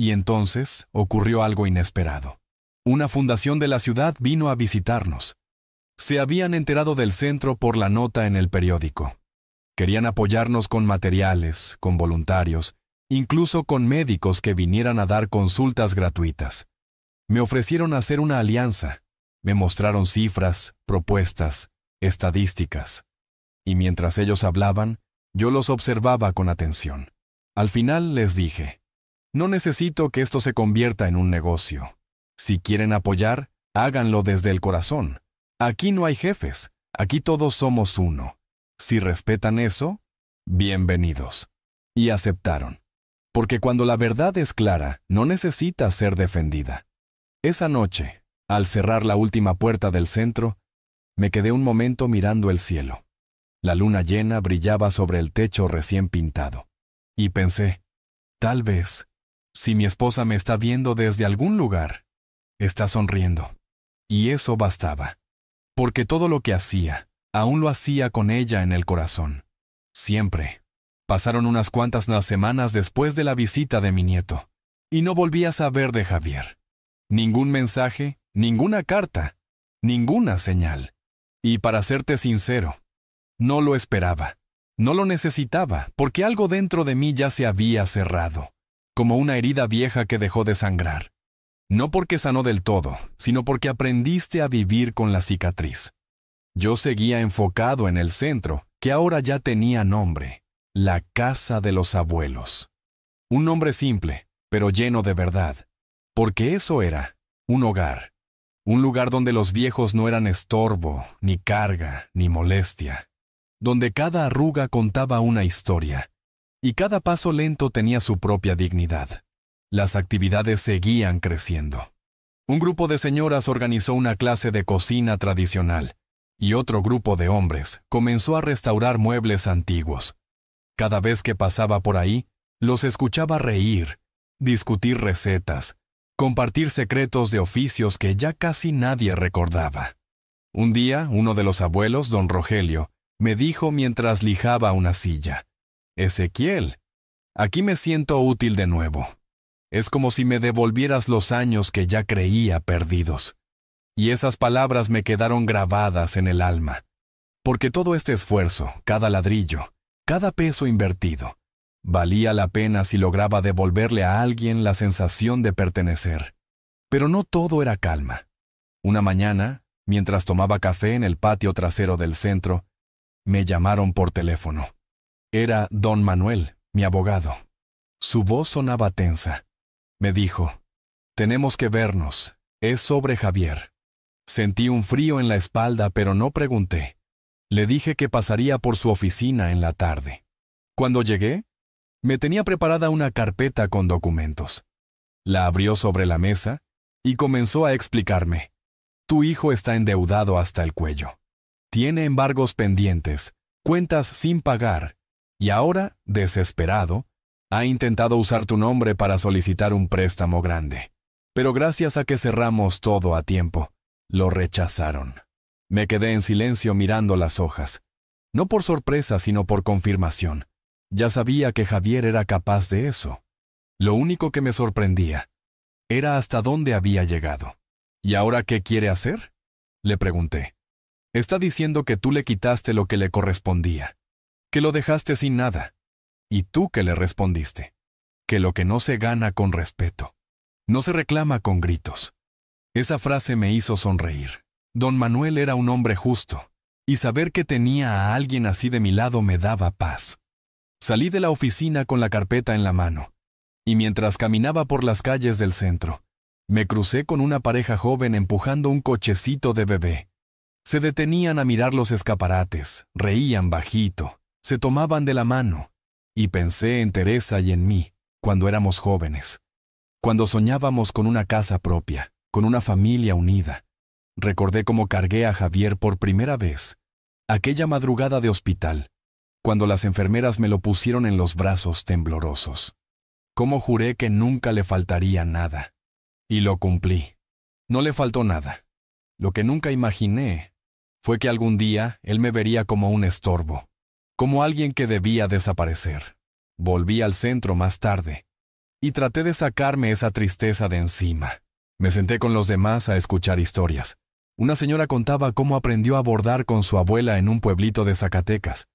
Y entonces ocurrió algo inesperado. Una fundación de la ciudad vino a visitarnos. Se habían enterado del centro por la nota en el periódico. Querían apoyarnos con materiales, con voluntarios, incluso con médicos que vinieran a dar consultas gratuitas. Me ofrecieron hacer una alianza. Me mostraron cifras, propuestas, estadísticas. Y mientras ellos hablaban, yo los observaba con atención. Al final les dije, no necesito que esto se convierta en un negocio. Si quieren apoyar, háganlo desde el corazón. Aquí no hay jefes, aquí todos somos uno. Si respetan eso, bienvenidos. Y aceptaron. Porque cuando la verdad es clara, no necesita ser defendida. Esa noche, al cerrar la última puerta del centro, me quedé un momento mirando el cielo. La luna llena brillaba sobre el techo recién pintado. Y pensé, tal vez, si mi esposa me está viendo desde algún lugar, está sonriendo. Y eso bastaba. Porque todo lo que hacía, aún lo hacía con ella en el corazón. Siempre. Pasaron unas cuantas semanas después de la visita de mi nieto, y no volví a saber de Javier. Ningún mensaje, ninguna carta, ninguna señal. Y para serte sincero, no lo esperaba, no lo necesitaba, porque algo dentro de mí ya se había cerrado, como una herida vieja que dejó de sangrar. No porque sanó del todo, sino porque aprendiste a vivir con la cicatriz. Yo seguía enfocado en el centro, que ahora ya tenía nombre, la Casa de los Abuelos. Un nombre simple, pero lleno de verdad, porque eso era un hogar, un lugar donde los viejos no eran estorbo, ni carga, ni molestia, donde cada arruga contaba una historia, y cada paso lento tenía su propia dignidad. Las actividades seguían creciendo. Un grupo de señoras organizó una clase de cocina tradicional, y otro grupo de hombres comenzó a restaurar muebles antiguos. Cada vez que pasaba por ahí, los escuchaba reír, discutir recetas, compartir secretos de oficios que ya casi nadie recordaba. Un día, uno de los abuelos, don Rogelio, me dijo mientras lijaba una silla, «Ezequiel, aquí me siento útil de nuevo. Es como si me devolvieras los años que ya creía perdidos». Y esas palabras me quedaron grabadas en el alma. Porque todo este esfuerzo, cada ladrillo, cada peso invertido, valía la pena si lograba devolverle a alguien la sensación de pertenecer. Pero no todo era calma. Una mañana, mientras tomaba café en el patio trasero del centro, me llamaron por teléfono. Era don Manuel, mi abogado. Su voz sonaba tensa. Me dijo, «Tenemos que vernos. Es sobre Javier». Sentí un frío en la espalda, pero no pregunté. Le dije que pasaría por su oficina en la tarde. Cuando llegué, me tenía preparada una carpeta con documentos. La abrió sobre la mesa y comenzó a explicarme. «Tu hijo está endeudado hasta el cuello. Tiene embargos pendientes, cuentas sin pagar, y ahora, desesperado, ha intentado usar tu nombre para solicitar un préstamo grande. Pero gracias a que cerramos todo a tiempo, lo rechazaron». Me quedé en silencio mirando las hojas. No por sorpresa, sino por confirmación. Ya sabía que Javier era capaz de eso. Lo único que me sorprendía era hasta dónde había llegado. «¿Y ahora qué quiere hacer?», le pregunté. «Está diciendo que tú le quitaste lo que le correspondía, que lo dejaste sin nada. ¿Y tú qué le respondiste? Que lo que no se gana con respeto, no se reclama con gritos». Esa frase me hizo sonreír. Don Manuel era un hombre justo, y saber que tenía a alguien así de mi lado me daba paz. Salí de la oficina con la carpeta en la mano, y mientras caminaba por las calles del centro, me crucé con una pareja joven empujando un cochecito de bebé. Se detenían a mirar los escaparates, reían bajito, se tomaban de la mano, y pensé en Teresa y en mí, cuando éramos jóvenes, cuando soñábamos con una casa propia, con una familia unida. Recordé cómo cargué a Javier por primera vez, aquella madrugada de hospital, cuando las enfermeras me lo pusieron en los brazos temblorosos. Cómo juré que nunca le faltaría nada. Y lo cumplí. No le faltó nada. Lo que nunca imaginé fue que algún día él me vería como un estorbo, como alguien que debía desaparecer. Volví al centro más tarde, y traté de sacarme esa tristeza de encima. Me senté con los demás a escuchar historias. Una señora contaba cómo aprendió a bordar con su abuela en un pueblito de Zacatecas.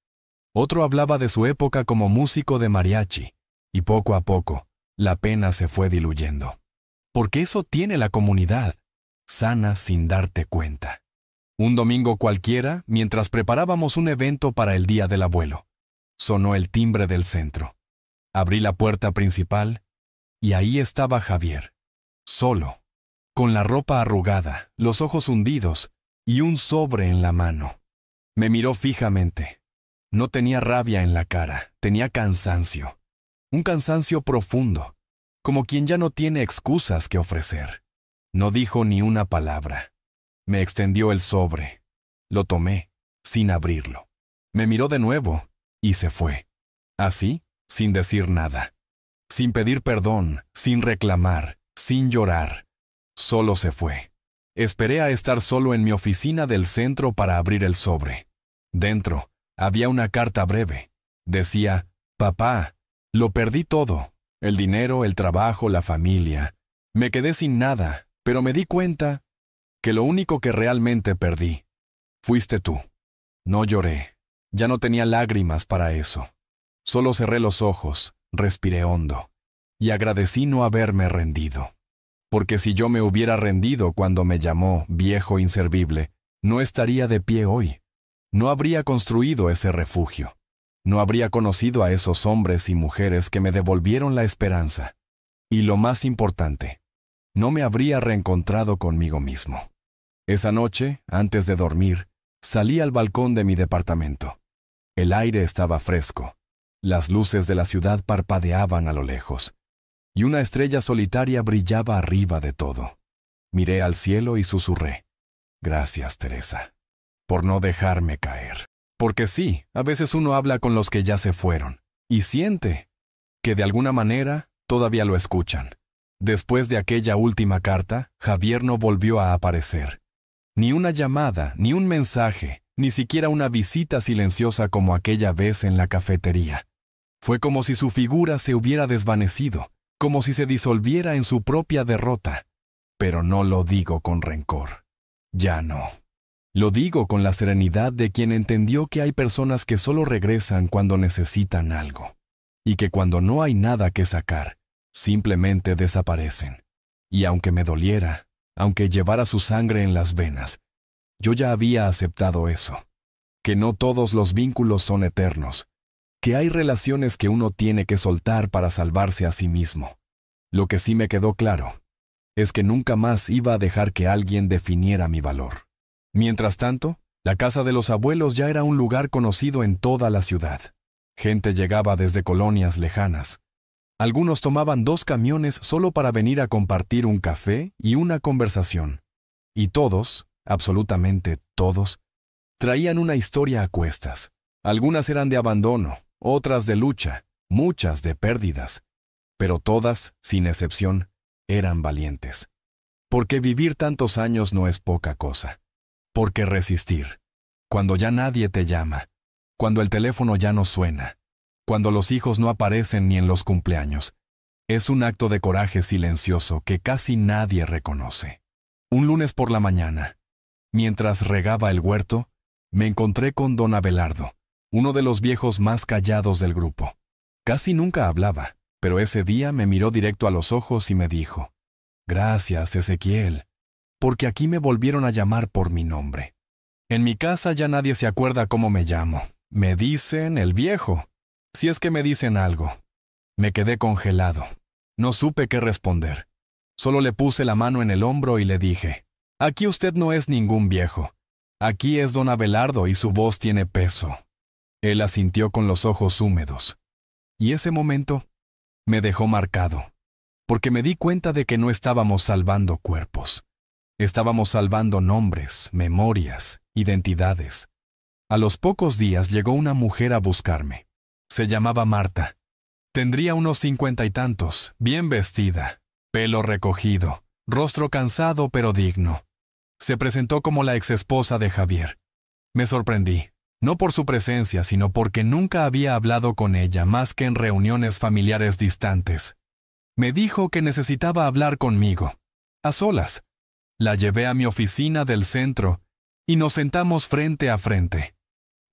Otro hablaba de su época como músico de mariachi, y poco a poco, la pena se fue diluyendo. Porque eso tiene la comunidad, sana sin darte cuenta. Un domingo cualquiera, mientras preparábamos un evento para el Día del Abuelo, sonó el timbre del centro. Abrí la puerta principal, y ahí estaba Javier, solo, con la ropa arrugada, los ojos hundidos y un sobre en la mano. Me miró fijamente. No tenía rabia en la cara, tenía cansancio. Un cansancio profundo, como quien ya no tiene excusas que ofrecer. No dijo ni una palabra. Me extendió el sobre. Lo tomé, sin abrirlo. Me miró de nuevo, y se fue. Así, sin decir nada. Sin pedir perdón, sin reclamar, sin llorar. Solo se fue. Esperé a estar solo en mi oficina del centro para abrir el sobre. Dentro, había una carta breve. Decía, «Papá, lo perdí todo. El dinero, el trabajo, la familia. Me quedé sin nada, pero me di cuenta que lo único que realmente perdí fuiste tú». No lloré. Ya no tenía lágrimas para eso. Solo cerré los ojos, respiré hondo, y agradecí no haberme rendido. Porque si yo me hubiera rendido cuando me llamó viejo inservible, no estaría de pie hoy. No habría construido ese refugio. No habría conocido a esos hombres y mujeres que me devolvieron la esperanza. Y lo más importante, no me habría reencontrado conmigo mismo. Esa noche, antes de dormir, salí al balcón de mi departamento. El aire estaba fresco. Las luces de la ciudad parpadeaban a lo lejos, y una estrella solitaria brillaba arriba de todo. Miré al cielo y susurré, «Gracias, Teresa, por no dejarme caer». Porque sí, a veces uno habla con los que ya se fueron, y siente que de alguna manera todavía lo escuchan. Después de aquella última carta, Javier no volvió a aparecer. Ni una llamada, ni un mensaje, ni siquiera una visita silenciosa como aquella vez en la cafetería. Fue como si su figura se hubiera desvanecido, como si se disolviera en su propia derrota. Pero no lo digo con rencor. Ya no. Lo digo con la serenidad de quien entendió que hay personas que solo regresan cuando necesitan algo, y que cuando no hay nada que sacar, simplemente desaparecen. Y aunque me doliera, aunque llevara su sangre en las venas, yo ya había aceptado eso, que no todos los vínculos son eternos, que hay relaciones que uno tiene que soltar para salvarse a sí mismo. Lo que sí me quedó claro es que nunca más iba a dejar que alguien definiera mi valor. Mientras tanto, la casa de los abuelos ya era un lugar conocido en toda la ciudad. Gente llegaba desde colonias lejanas. Algunos tomaban 2 camiones solo para venir a compartir un café y una conversación. Y todos, absolutamente todos, traían una historia a cuestas. Algunas eran de abandono, otras de lucha, muchas de pérdidas. Pero todas, sin excepción, eran valientes. Porque vivir tantos años no es poca cosa. Porque resistir, cuando ya nadie te llama, cuando el teléfono ya no suena, cuando los hijos no aparecen ni en los cumpleaños, es un acto de coraje silencioso que casi nadie reconoce. Un lunes por la mañana, mientras regaba el huerto, me encontré con don Abelardo, uno de los viejos más callados del grupo. Casi nunca hablaba, pero ese día me miró directo a los ojos y me dijo, «Gracias, Ezequiel, porque aquí me volvieron a llamar por mi nombre. En mi casa ya nadie se acuerda cómo me llamo. Me dicen el viejo, si es que me dicen algo». Me quedé congelado. No supe qué responder. Solo le puse la mano en el hombro y le dije, «Aquí usted no es ningún viejo. Aquí es don Abelardo y su voz tiene peso». Él asintió con los ojos húmedos. Y ese momento me dejó marcado, porque me di cuenta de que no estábamos salvando cuerpos. Estábamos salvando nombres, memorias, identidades. A los pocos días llegó una mujer a buscarme. Se llamaba Marta. Tendría unos 50 y tantos, bien vestida, pelo recogido, rostro cansado pero digno. Se presentó como la exesposa de Javier. Me sorprendí, no por su presencia, sino porque nunca había hablado con ella más que en reuniones familiares distantes. Me dijo que necesitaba hablar conmigo, a solas. La llevé a mi oficina del centro y nos sentamos frente a frente.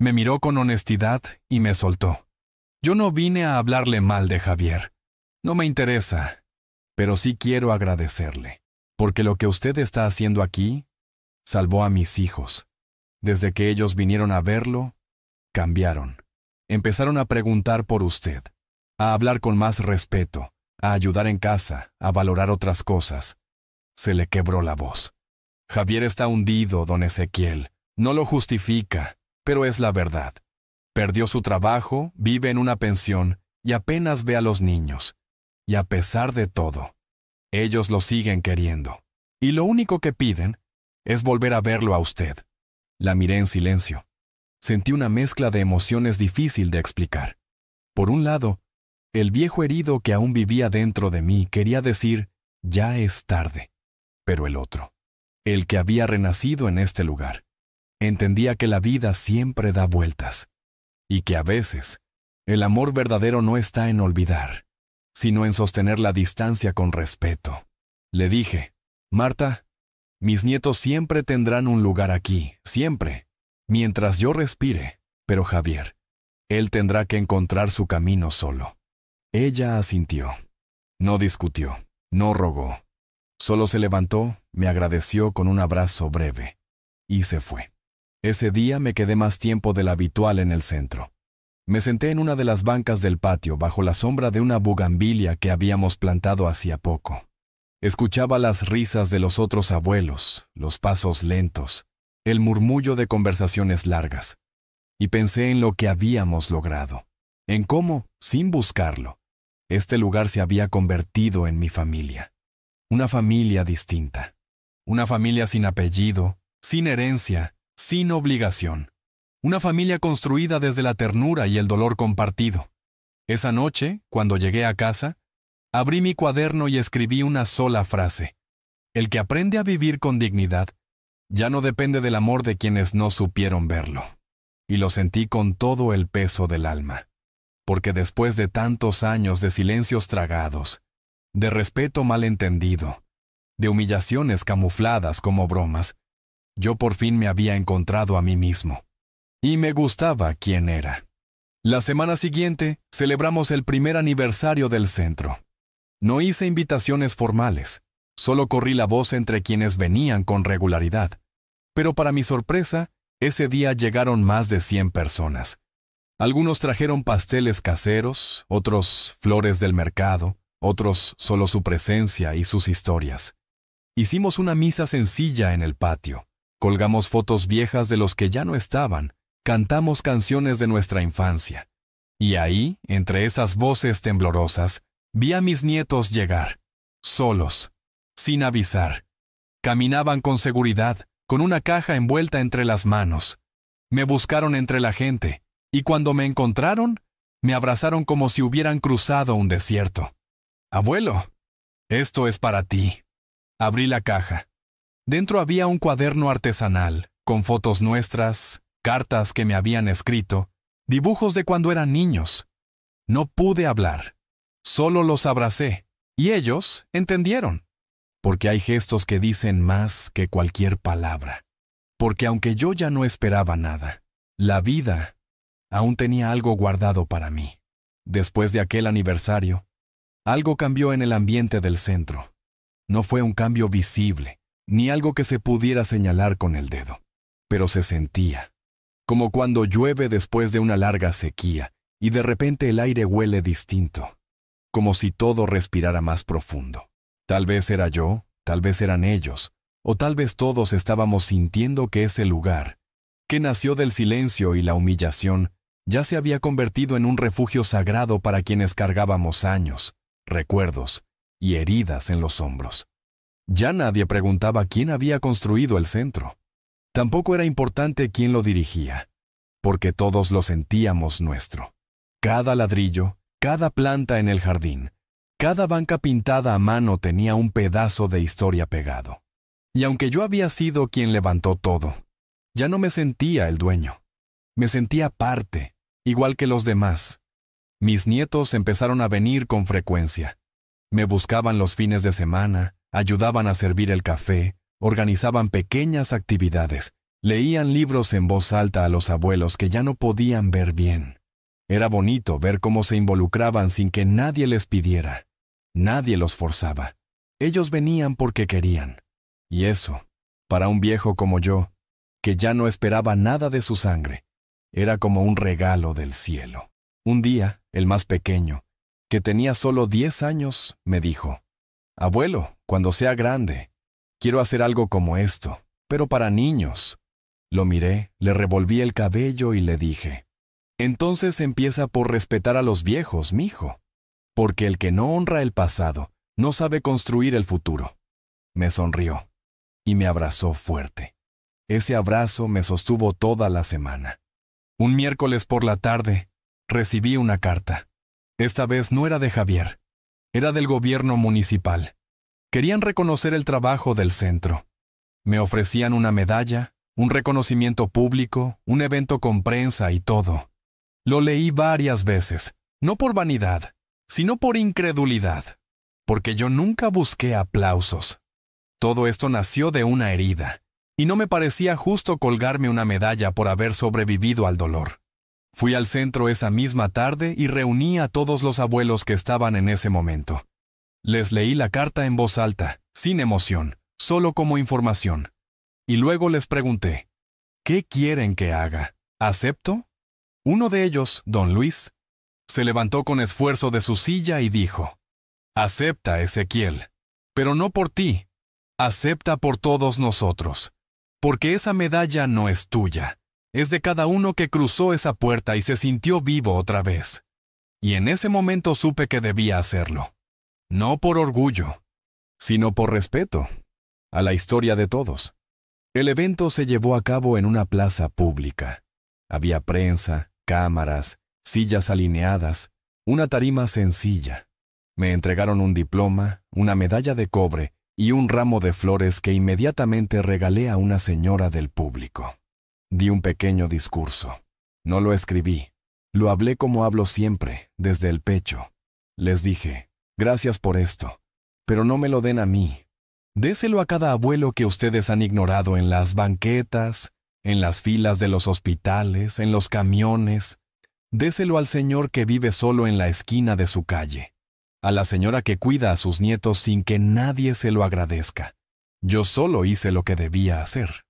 Me miró con honestidad y me soltó. Yo no vine a hablarle mal de Javier. No me interesa, pero sí quiero agradecerle, porque lo que usted está haciendo aquí salvó a mis hijos. Desde que ellos vinieron a verlo, cambiaron. Empezaron a preguntar por usted, a hablar con más respeto, a ayudar en casa, a valorar otras cosas. Se le quebró la voz. Javier está hundido, don Ezequiel. No lo justifica, pero es la verdad. Perdió su trabajo, vive en una pensión y apenas ve a los niños. Y a pesar de todo, ellos lo siguen queriendo. Y lo único que piden es volver a verlo a usted. La miré en silencio. Sentí una mezcla de emociones difícil de explicar. Por un lado, el viejo herido que aún vivía dentro de mí quería decir, ya es tarde. Pero el otro, el que había renacido en este lugar, entendía que la vida siempre da vueltas y que a veces el amor verdadero no está en olvidar, sino en sostener la distancia con respeto. Le dije, Marta, mis nietos siempre tendrán un lugar aquí, siempre, mientras yo respire, pero Javier, él tendrá que encontrar su camino solo. Ella asintió. No discutió, no rogó. Solo se levantó, me agradeció con un abrazo breve y se fue. Ese día me quedé más tiempo del habitual en el centro. Me senté en una de las bancas del patio bajo la sombra de una bugambilia que habíamos plantado hacía poco. Escuchaba las risas de los otros abuelos, los pasos lentos, el murmullo de conversaciones largas, y pensé en lo que habíamos logrado, en cómo, sin buscarlo, este lugar se había convertido en mi familia. Una familia distinta. Una familia sin apellido, sin herencia, sin obligación. Una familia construida desde la ternura y el dolor compartido. Esa noche, cuando llegué a casa, abrí mi cuaderno y escribí una sola frase. El que aprende a vivir con dignidad ya no depende del amor de quienes no supieron verlo. Y lo sentí con todo el peso del alma. Porque después de tantos años de silencios tragados, de respeto malentendido, de humillaciones camufladas como bromas, yo por fin me había encontrado a mí mismo. Y me gustaba quién era. La semana siguiente celebramos el primer aniversario del centro. No hice invitaciones formales, solo corrí la voz entre quienes venían con regularidad. Pero para mi sorpresa, ese día llegaron más de 100 personas. Algunos trajeron pasteles caseros, otros flores del mercado, otros solo su presencia y sus historias. Hicimos una misa sencilla en el patio, colgamos fotos viejas de los que ya no estaban, cantamos canciones de nuestra infancia. Y ahí, entre esas voces temblorosas, vi a mis nietos llegar, solos, sin avisar. Caminaban con seguridad, con una caja envuelta entre las manos. Me buscaron entre la gente, y cuando me encontraron, me abrazaron como si hubieran cruzado un desierto. «Abuelo, esto es para ti». Abrí la caja. Dentro había un cuaderno artesanal, con fotos nuestras, cartas que me habían escrito, dibujos de cuando eran niños. No pude hablar. Solo los abracé, y ellos entendieron. Porque hay gestos que dicen más que cualquier palabra. Porque aunque yo ya no esperaba nada, la vida aún tenía algo guardado para mí. Después de aquel aniversario, algo cambió en el ambiente del centro. No fue un cambio visible, ni algo que se pudiera señalar con el dedo, pero se sentía, como cuando llueve después de una larga sequía y de repente el aire huele distinto, como si todo respirara más profundo. Tal vez era yo, tal vez eran ellos, o tal vez todos estábamos sintiendo que ese lugar, que nació del silencio y la humillación, ya se había convertido en un refugio sagrado para quienes cargábamos años, recuerdos y heridas en los hombros. Ya nadie preguntaba quién había construido el centro. Tampoco era importante quién lo dirigía, porque todos lo sentíamos nuestro. Cada ladrillo, cada planta en el jardín, cada banca pintada a mano tenía un pedazo de historia pegado. Y aunque yo había sido quien levantó todo, ya no me sentía el dueño. Me sentía parte, igual que los demás. Mis nietos empezaron a venir con frecuencia. Me buscaban los fines de semana, ayudaban a servir el café, organizaban pequeñas actividades, leían libros en voz alta a los abuelos que ya no podían ver bien. Era bonito ver cómo se involucraban sin que nadie les pidiera. Nadie los forzaba. Ellos venían porque querían. Y eso, para un viejo como yo, que ya no esperaba nada de su sangre, era como un regalo del cielo. Un día, el más pequeño, que tenía solo 10 años, me dijo: «Abuelo, cuando sea grande, quiero hacer algo como esto, pero para niños». Lo miré, le revolví el cabello y le dije: «Entonces empieza por respetar a los viejos, mijo, porque el que no honra el pasado no sabe construir el futuro». Me sonrió y me abrazó fuerte. Ese abrazo me sostuvo toda la semana. Un miércoles por la tarde, recibí una carta. Esta vez no era de Javier, era del gobierno municipal. Querían reconocer el trabajo del centro. Me ofrecían una medalla, un reconocimiento público, un evento con prensa y todo. Lo leí varias veces, no por vanidad, sino por incredulidad, porque yo nunca busqué aplausos. Todo esto nació de una herida, y no me parecía justo colgarme una medalla por haber sobrevivido al dolor. Fui al centro esa misma tarde y reuní a todos los abuelos que estaban en ese momento. Les leí la carta en voz alta, sin emoción, solo como información. Y luego les pregunté: «¿Qué quieren que haga? ¿Acepto?». Uno de ellos, don Luis, se levantó con esfuerzo de su silla y dijo: «Acepta, Ezequiel, pero no por ti. Acepta por todos nosotros, porque esa medalla no es tuya, es de cada uno que cruzó esa puerta y se sintió vivo otra vez». Y en ese momento supe que debía hacerlo, no por orgullo, sino por respeto a la historia de todos. El evento se llevó a cabo en una plaza pública. Había prensa, cámaras, sillas alineadas, una tarima sencilla. Me entregaron un diploma, una medalla de cobre y un ramo de flores que inmediatamente regalé a una señora del público. Di un pequeño discurso. No lo escribí. Lo hablé como hablo siempre, desde el pecho. Les dije: «Gracias por esto, pero no me lo den a mí. Déselo a cada abuelo que ustedes han ignorado en las banquetas, en las filas de los hospitales, en los camiones. Déselo al señor que vive solo en la esquina de su calle, a la señora que cuida a sus nietos sin que nadie se lo agradezca. Yo solo hice lo que debía hacer,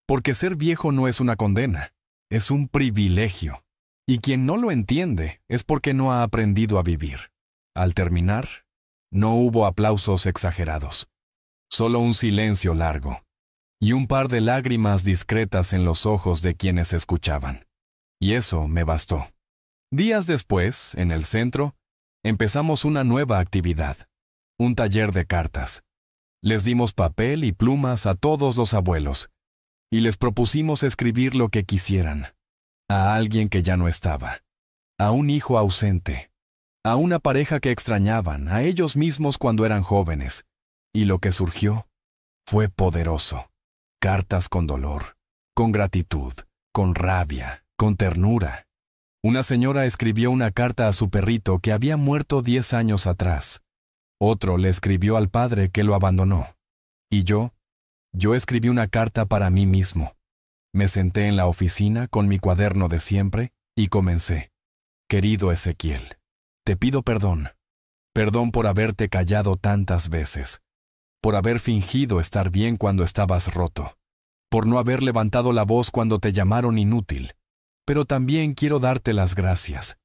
porque ser viejo no es una condena, es un privilegio, y quien no lo entiende es porque no ha aprendido a vivir». Al terminar, no hubo aplausos exagerados, solo un silencio largo, y un par de lágrimas discretas en los ojos de quienes escuchaban. Y eso me bastó. Días después, en el centro, empezamos una nueva actividad, un taller de cartas. Les dimos papel y plumas a todos los abuelos, y les propusimos escribir lo que quisieran, a alguien que ya no estaba, a un hijo ausente, a una pareja que extrañaban, a ellos mismos cuando eran jóvenes. Y lo que surgió fue poderoso. Cartas con dolor, con gratitud, con rabia, con ternura. Una señora escribió una carta a su perrito que había muerto 10 años atrás. Otro le escribió al padre que lo abandonó. Y yo escribí una carta para mí mismo. Me senté en la oficina con mi cuaderno de siempre y comencé: «Querido Ezequiel, te pido perdón. Perdón por haberte callado tantas veces, por haber fingido estar bien cuando estabas roto, por no haber levantado la voz cuando te llamaron inútil. Pero también quiero darte las gracias.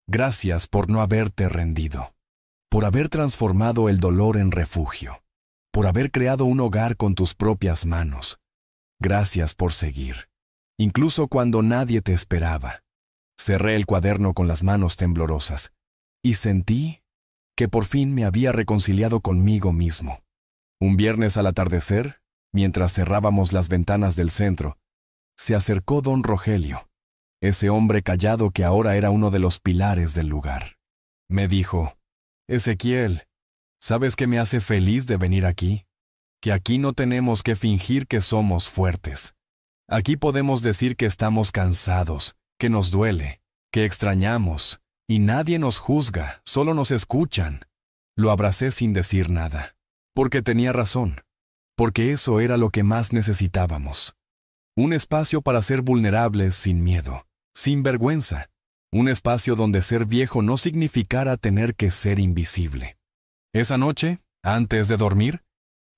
Gracias por no haberte rendido, por haber transformado el dolor en refugio, por haber creado un hogar con tus propias manos. Gracias por seguir, incluso cuando nadie te esperaba». Cerré el cuaderno con las manos temblorosas y sentí que por fin me había reconciliado conmigo mismo. Un viernes al atardecer, mientras cerrábamos las ventanas del centro, se acercó don Rogelio, ese hombre callado que ahora era uno de los pilares del lugar. Me dijo: «Ezequiel, ¿sabes qué me hace feliz de venir aquí? Que aquí no tenemos que fingir que somos fuertes. Aquí podemos decir que estamos cansados, que nos duele, que extrañamos, y nadie nos juzga, solo nos escuchan. Lo abracé sin decir nada, porque tenía razón, porque eso era lo que más necesitábamos. Un espacio para ser vulnerables sin miedo, sin vergüenza. Un espacio donde ser viejo no significara tener que ser invisible. Esa noche, antes de dormir,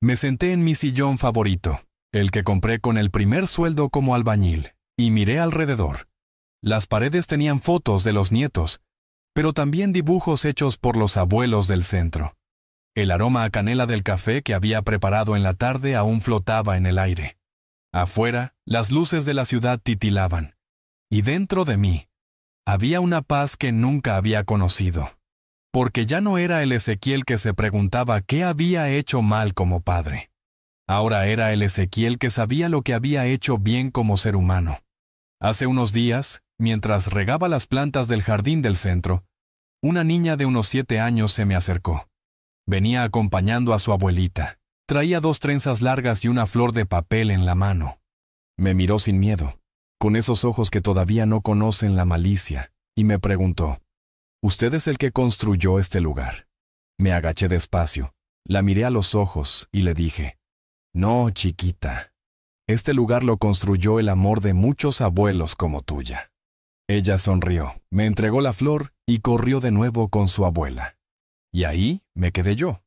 me senté en mi sillón favorito, el que compré con el primer sueldo como albañil, y miré alrededor. Las paredes tenían fotos de los nietos, pero también dibujos hechos por los abuelos del centro. El aroma a canela del café que había preparado en la tarde aún flotaba en el aire. Afuera, las luces de la ciudad titilaban, y dentro de mí, había una paz que nunca había conocido, porque ya no era el Ezequiel que se preguntaba qué había hecho mal como padre. Ahora era el Ezequiel que sabía lo que había hecho bien como ser humano. Hace unos días, mientras regaba las plantas del jardín del centro, una niña de unos 7 años se me acercó. Venía acompañando a su abuelita. Traía 2 trenzas largas y una flor de papel en la mano. Me miró sin miedo, con esos ojos que todavía no conocen la malicia, y me preguntó, «¿Usted es el que construyó este lugar?» Me agaché despacio, la miré a los ojos y le dije, «No, chiquita, este lugar lo construyó el amor de muchos abuelos como tuya». Ella sonrió, me entregó la flor y corrió de nuevo con su abuela. Y ahí me quedé yo,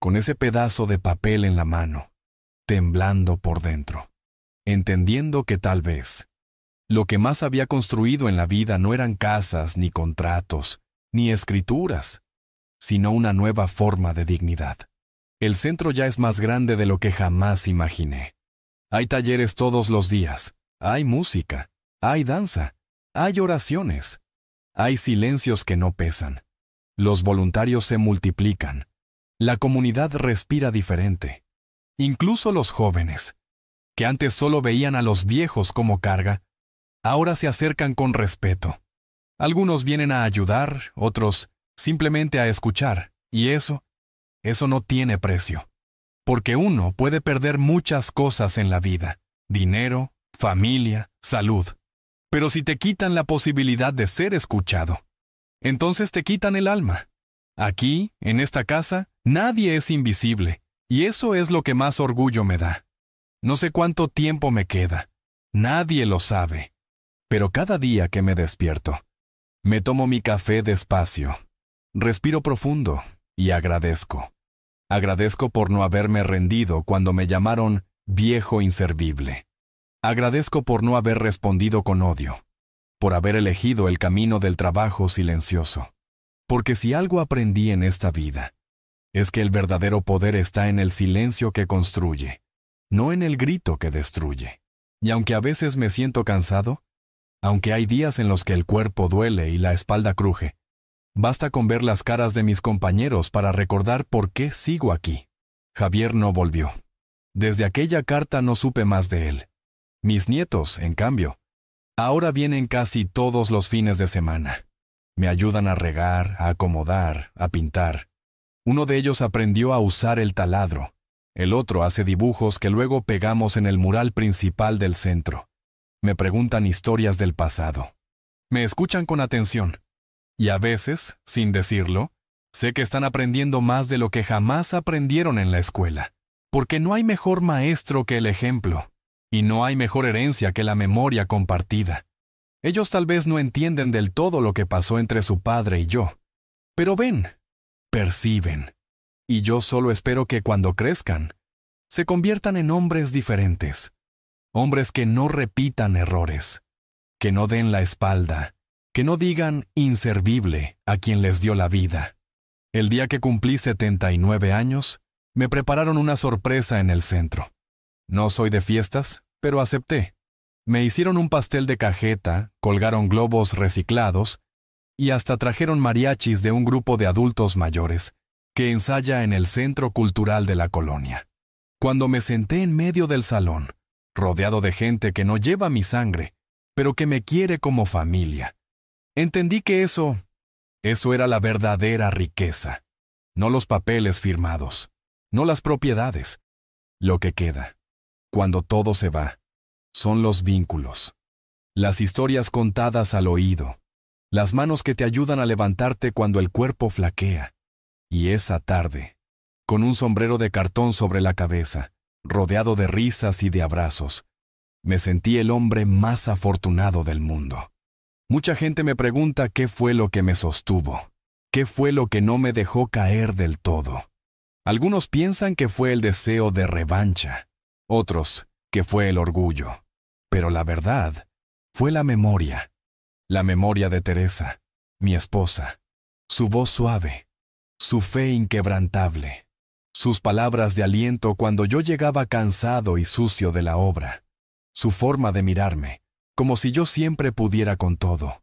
con ese pedazo de papel en la mano, temblando por dentro, entendiendo que tal vez lo que más había construido en la vida no eran casas, ni contratos, ni escrituras, sino una nueva forma de dignidad. El centro ya es más grande de lo que jamás imaginé. Hay talleres todos los días, hay música, hay danza, hay oraciones, hay silencios que no pesan. Los voluntarios se multiplican. La comunidad respira diferente. Incluso los jóvenes, que antes solo veían a los viejos como carga, ahora se acercan con respeto. Algunos vienen a ayudar, otros simplemente a escuchar, y eso no tiene precio. Porque uno puede perder muchas cosas en la vida, dinero, familia, salud. Pero si te quitan la posibilidad de ser escuchado, entonces te quitan el alma. Aquí, en esta casa, nadie es invisible, y eso es lo que más orgullo me da. No sé cuánto tiempo me queda, nadie lo sabe, pero cada día que me despierto, me tomo mi café despacio, respiro profundo y agradezco. Agradezco por no haberme rendido cuando me llamaron viejo inservible. Agradezco por no haber respondido con odio, por haber elegido el camino del trabajo silencioso. Porque si algo aprendí en esta vida, es que el verdadero poder está en el silencio que construye, no en el grito que destruye. Y aunque a veces me siento cansado, aunque hay días en los que el cuerpo duele y la espalda cruje, basta con ver las caras de mis compañeros para recordar por qué sigo aquí. Javier no volvió. Desde aquella carta no supe más de él. Mis nietos, en cambio, ahora vienen casi todos los fines de semana. Me ayudan a regar, a acomodar, a pintar. Uno de ellos aprendió a usar el taladro. El otro hace dibujos que luego pegamos en el mural principal del centro. Me preguntan historias del pasado. Me escuchan con atención. Y a veces, sin decirlo, sé que están aprendiendo más de lo que jamás aprendieron en la escuela. Porque no hay mejor maestro que el ejemplo. Y no hay mejor herencia que la memoria compartida. Ellos tal vez no entienden del todo lo que pasó entre su padre y yo. Pero ven, perciben. Y yo solo espero que cuando crezcan, se conviertan en hombres diferentes. Hombres que no repitan errores, que no den la espalda, que no digan inservible a quien les dio la vida. El día que cumplí 79 años, me prepararon una sorpresa en el centro. No soy de fiestas, pero acepté. Me hicieron un pastel de cajeta, colgaron globos reciclados y hasta trajeron mariachis de un grupo de adultos mayores que ensaya en el Centro Cultural de la colonia. Cuando me senté en medio del salón, rodeado de gente que no lleva mi sangre, pero que me quiere como familia, entendí que eso era la verdadera riqueza. No los papeles firmados, no las propiedades. Lo que queda, cuando todo se va, son los vínculos, las historias contadas al oído, las manos que te ayudan a levantarte cuando el cuerpo flaquea, Y esa tarde, con un sombrero de cartón sobre la cabeza, rodeado de risas y de abrazos, me sentí el hombre más afortunado del mundo. Mucha gente me pregunta qué fue lo que me sostuvo, qué fue lo que no me dejó caer del todo. Algunos piensan que fue el deseo de revancha, otros que fue el orgullo. Pero la verdad fue la memoria de Teresa, mi esposa, su voz suave, su fe inquebrantable, sus palabras de aliento cuando yo llegaba cansado y sucio de la obra, su forma de mirarme, como si yo siempre pudiera con todo.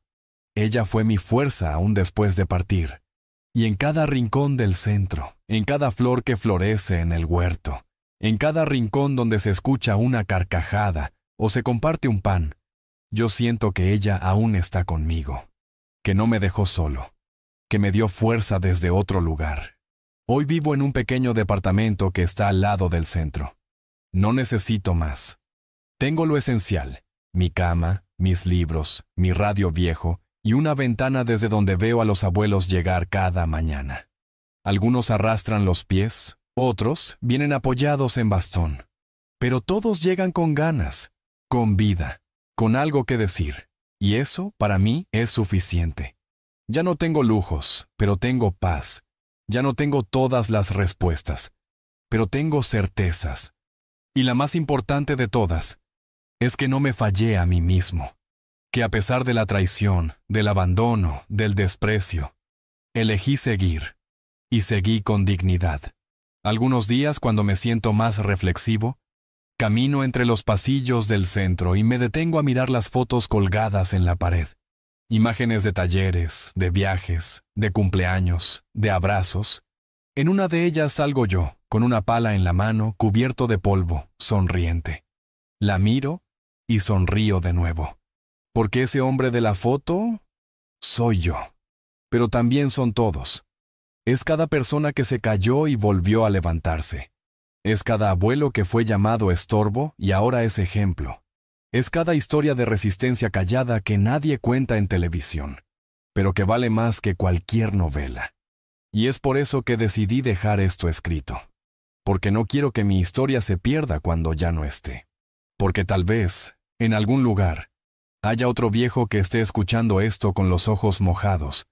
Ella fue mi fuerza aún después de partir, y en cada rincón del centro, en cada flor que florece en el huerto, en cada rincón donde se escucha una carcajada o se comparte un pan, yo siento que ella aún está conmigo, que no me dejó solo, que me dio fuerza desde otro lugar. Hoy vivo en un pequeño departamento que está al lado del centro. No necesito más. Tengo lo esencial: mi cama, mis libros, mi radio viejo y una ventana desde donde veo a los abuelos llegar cada mañana. Algunos arrastran los pies, otros vienen apoyados en bastón. Pero todos llegan con ganas, con vida, con algo que decir. Y eso, para mí, es suficiente. Ya no tengo lujos, pero tengo paz. Ya no tengo todas las respuestas, pero tengo certezas. Y la más importante de todas es que no me fallé a mí mismo. Que a pesar de la traición, del abandono, del desprecio, elegí seguir. Y seguí con dignidad. Algunos días, cuando me siento más reflexivo, camino entre los pasillos del centro y me detengo a mirar las fotos colgadas en la pared. Imágenes de talleres, de viajes, de cumpleaños, de abrazos. En una de ellas salgo yo, con una pala en la mano, cubierto de polvo, sonriente. La miro y sonrío de nuevo. Porque ese hombre de la foto soy yo. Pero también son todos. Es cada persona que se cayó y volvió a levantarse. Es cada abuelo que fue llamado estorbo y ahora es ejemplo. Es cada historia de resistencia callada que nadie cuenta en televisión, pero que vale más que cualquier novela. Y es por eso que decidí dejar esto escrito. Porque no quiero que mi historia se pierda cuando ya no esté. Porque tal vez, en algún lugar, haya otro viejo que esté escuchando esto con los ojos mojados,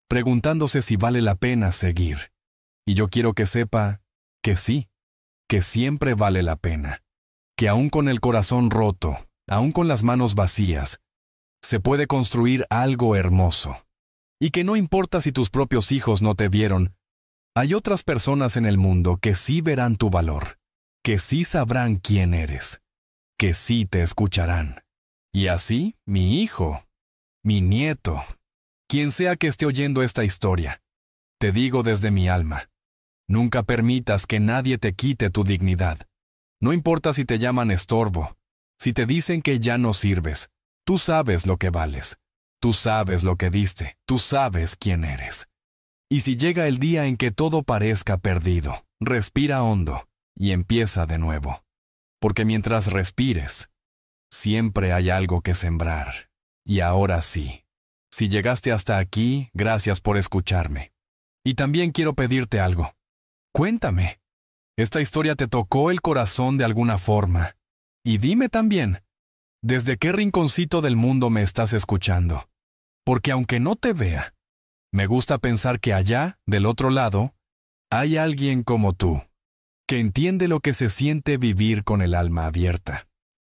preguntándose si vale la pena seguir. Y yo quiero que sepa que sí, que siempre vale la pena. Que aún con el corazón roto, aún con las manos vacías, se puede construir algo hermoso. Y que no importa si tus propios hijos no te vieron, hay otras personas en el mundo que sí verán tu valor, que sí sabrán quién eres, que sí te escucharán. Y así, mi hijo, mi nieto, quien sea que esté oyendo esta historia, te digo desde mi alma, nunca permitas que nadie te quite tu dignidad. No importa si te llaman estorbo, si te dicen que ya no sirves, tú sabes lo que vales, tú sabes lo que diste, tú sabes quién eres. Y si llega el día en que todo parezca perdido, respira hondo y empieza de nuevo. Porque mientras respires, siempre hay algo que sembrar. Y ahora sí, si llegaste hasta aquí, gracias por escucharme. Y también quiero pedirte algo. Cuéntame. ¿Esta historia te tocó el corazón de alguna forma? Y dime también, ¿desde qué rinconcito del mundo me estás escuchando? Porque aunque no te vea, me gusta pensar que allá, del otro lado, hay alguien como tú, que entiende lo que se siente vivir con el alma abierta.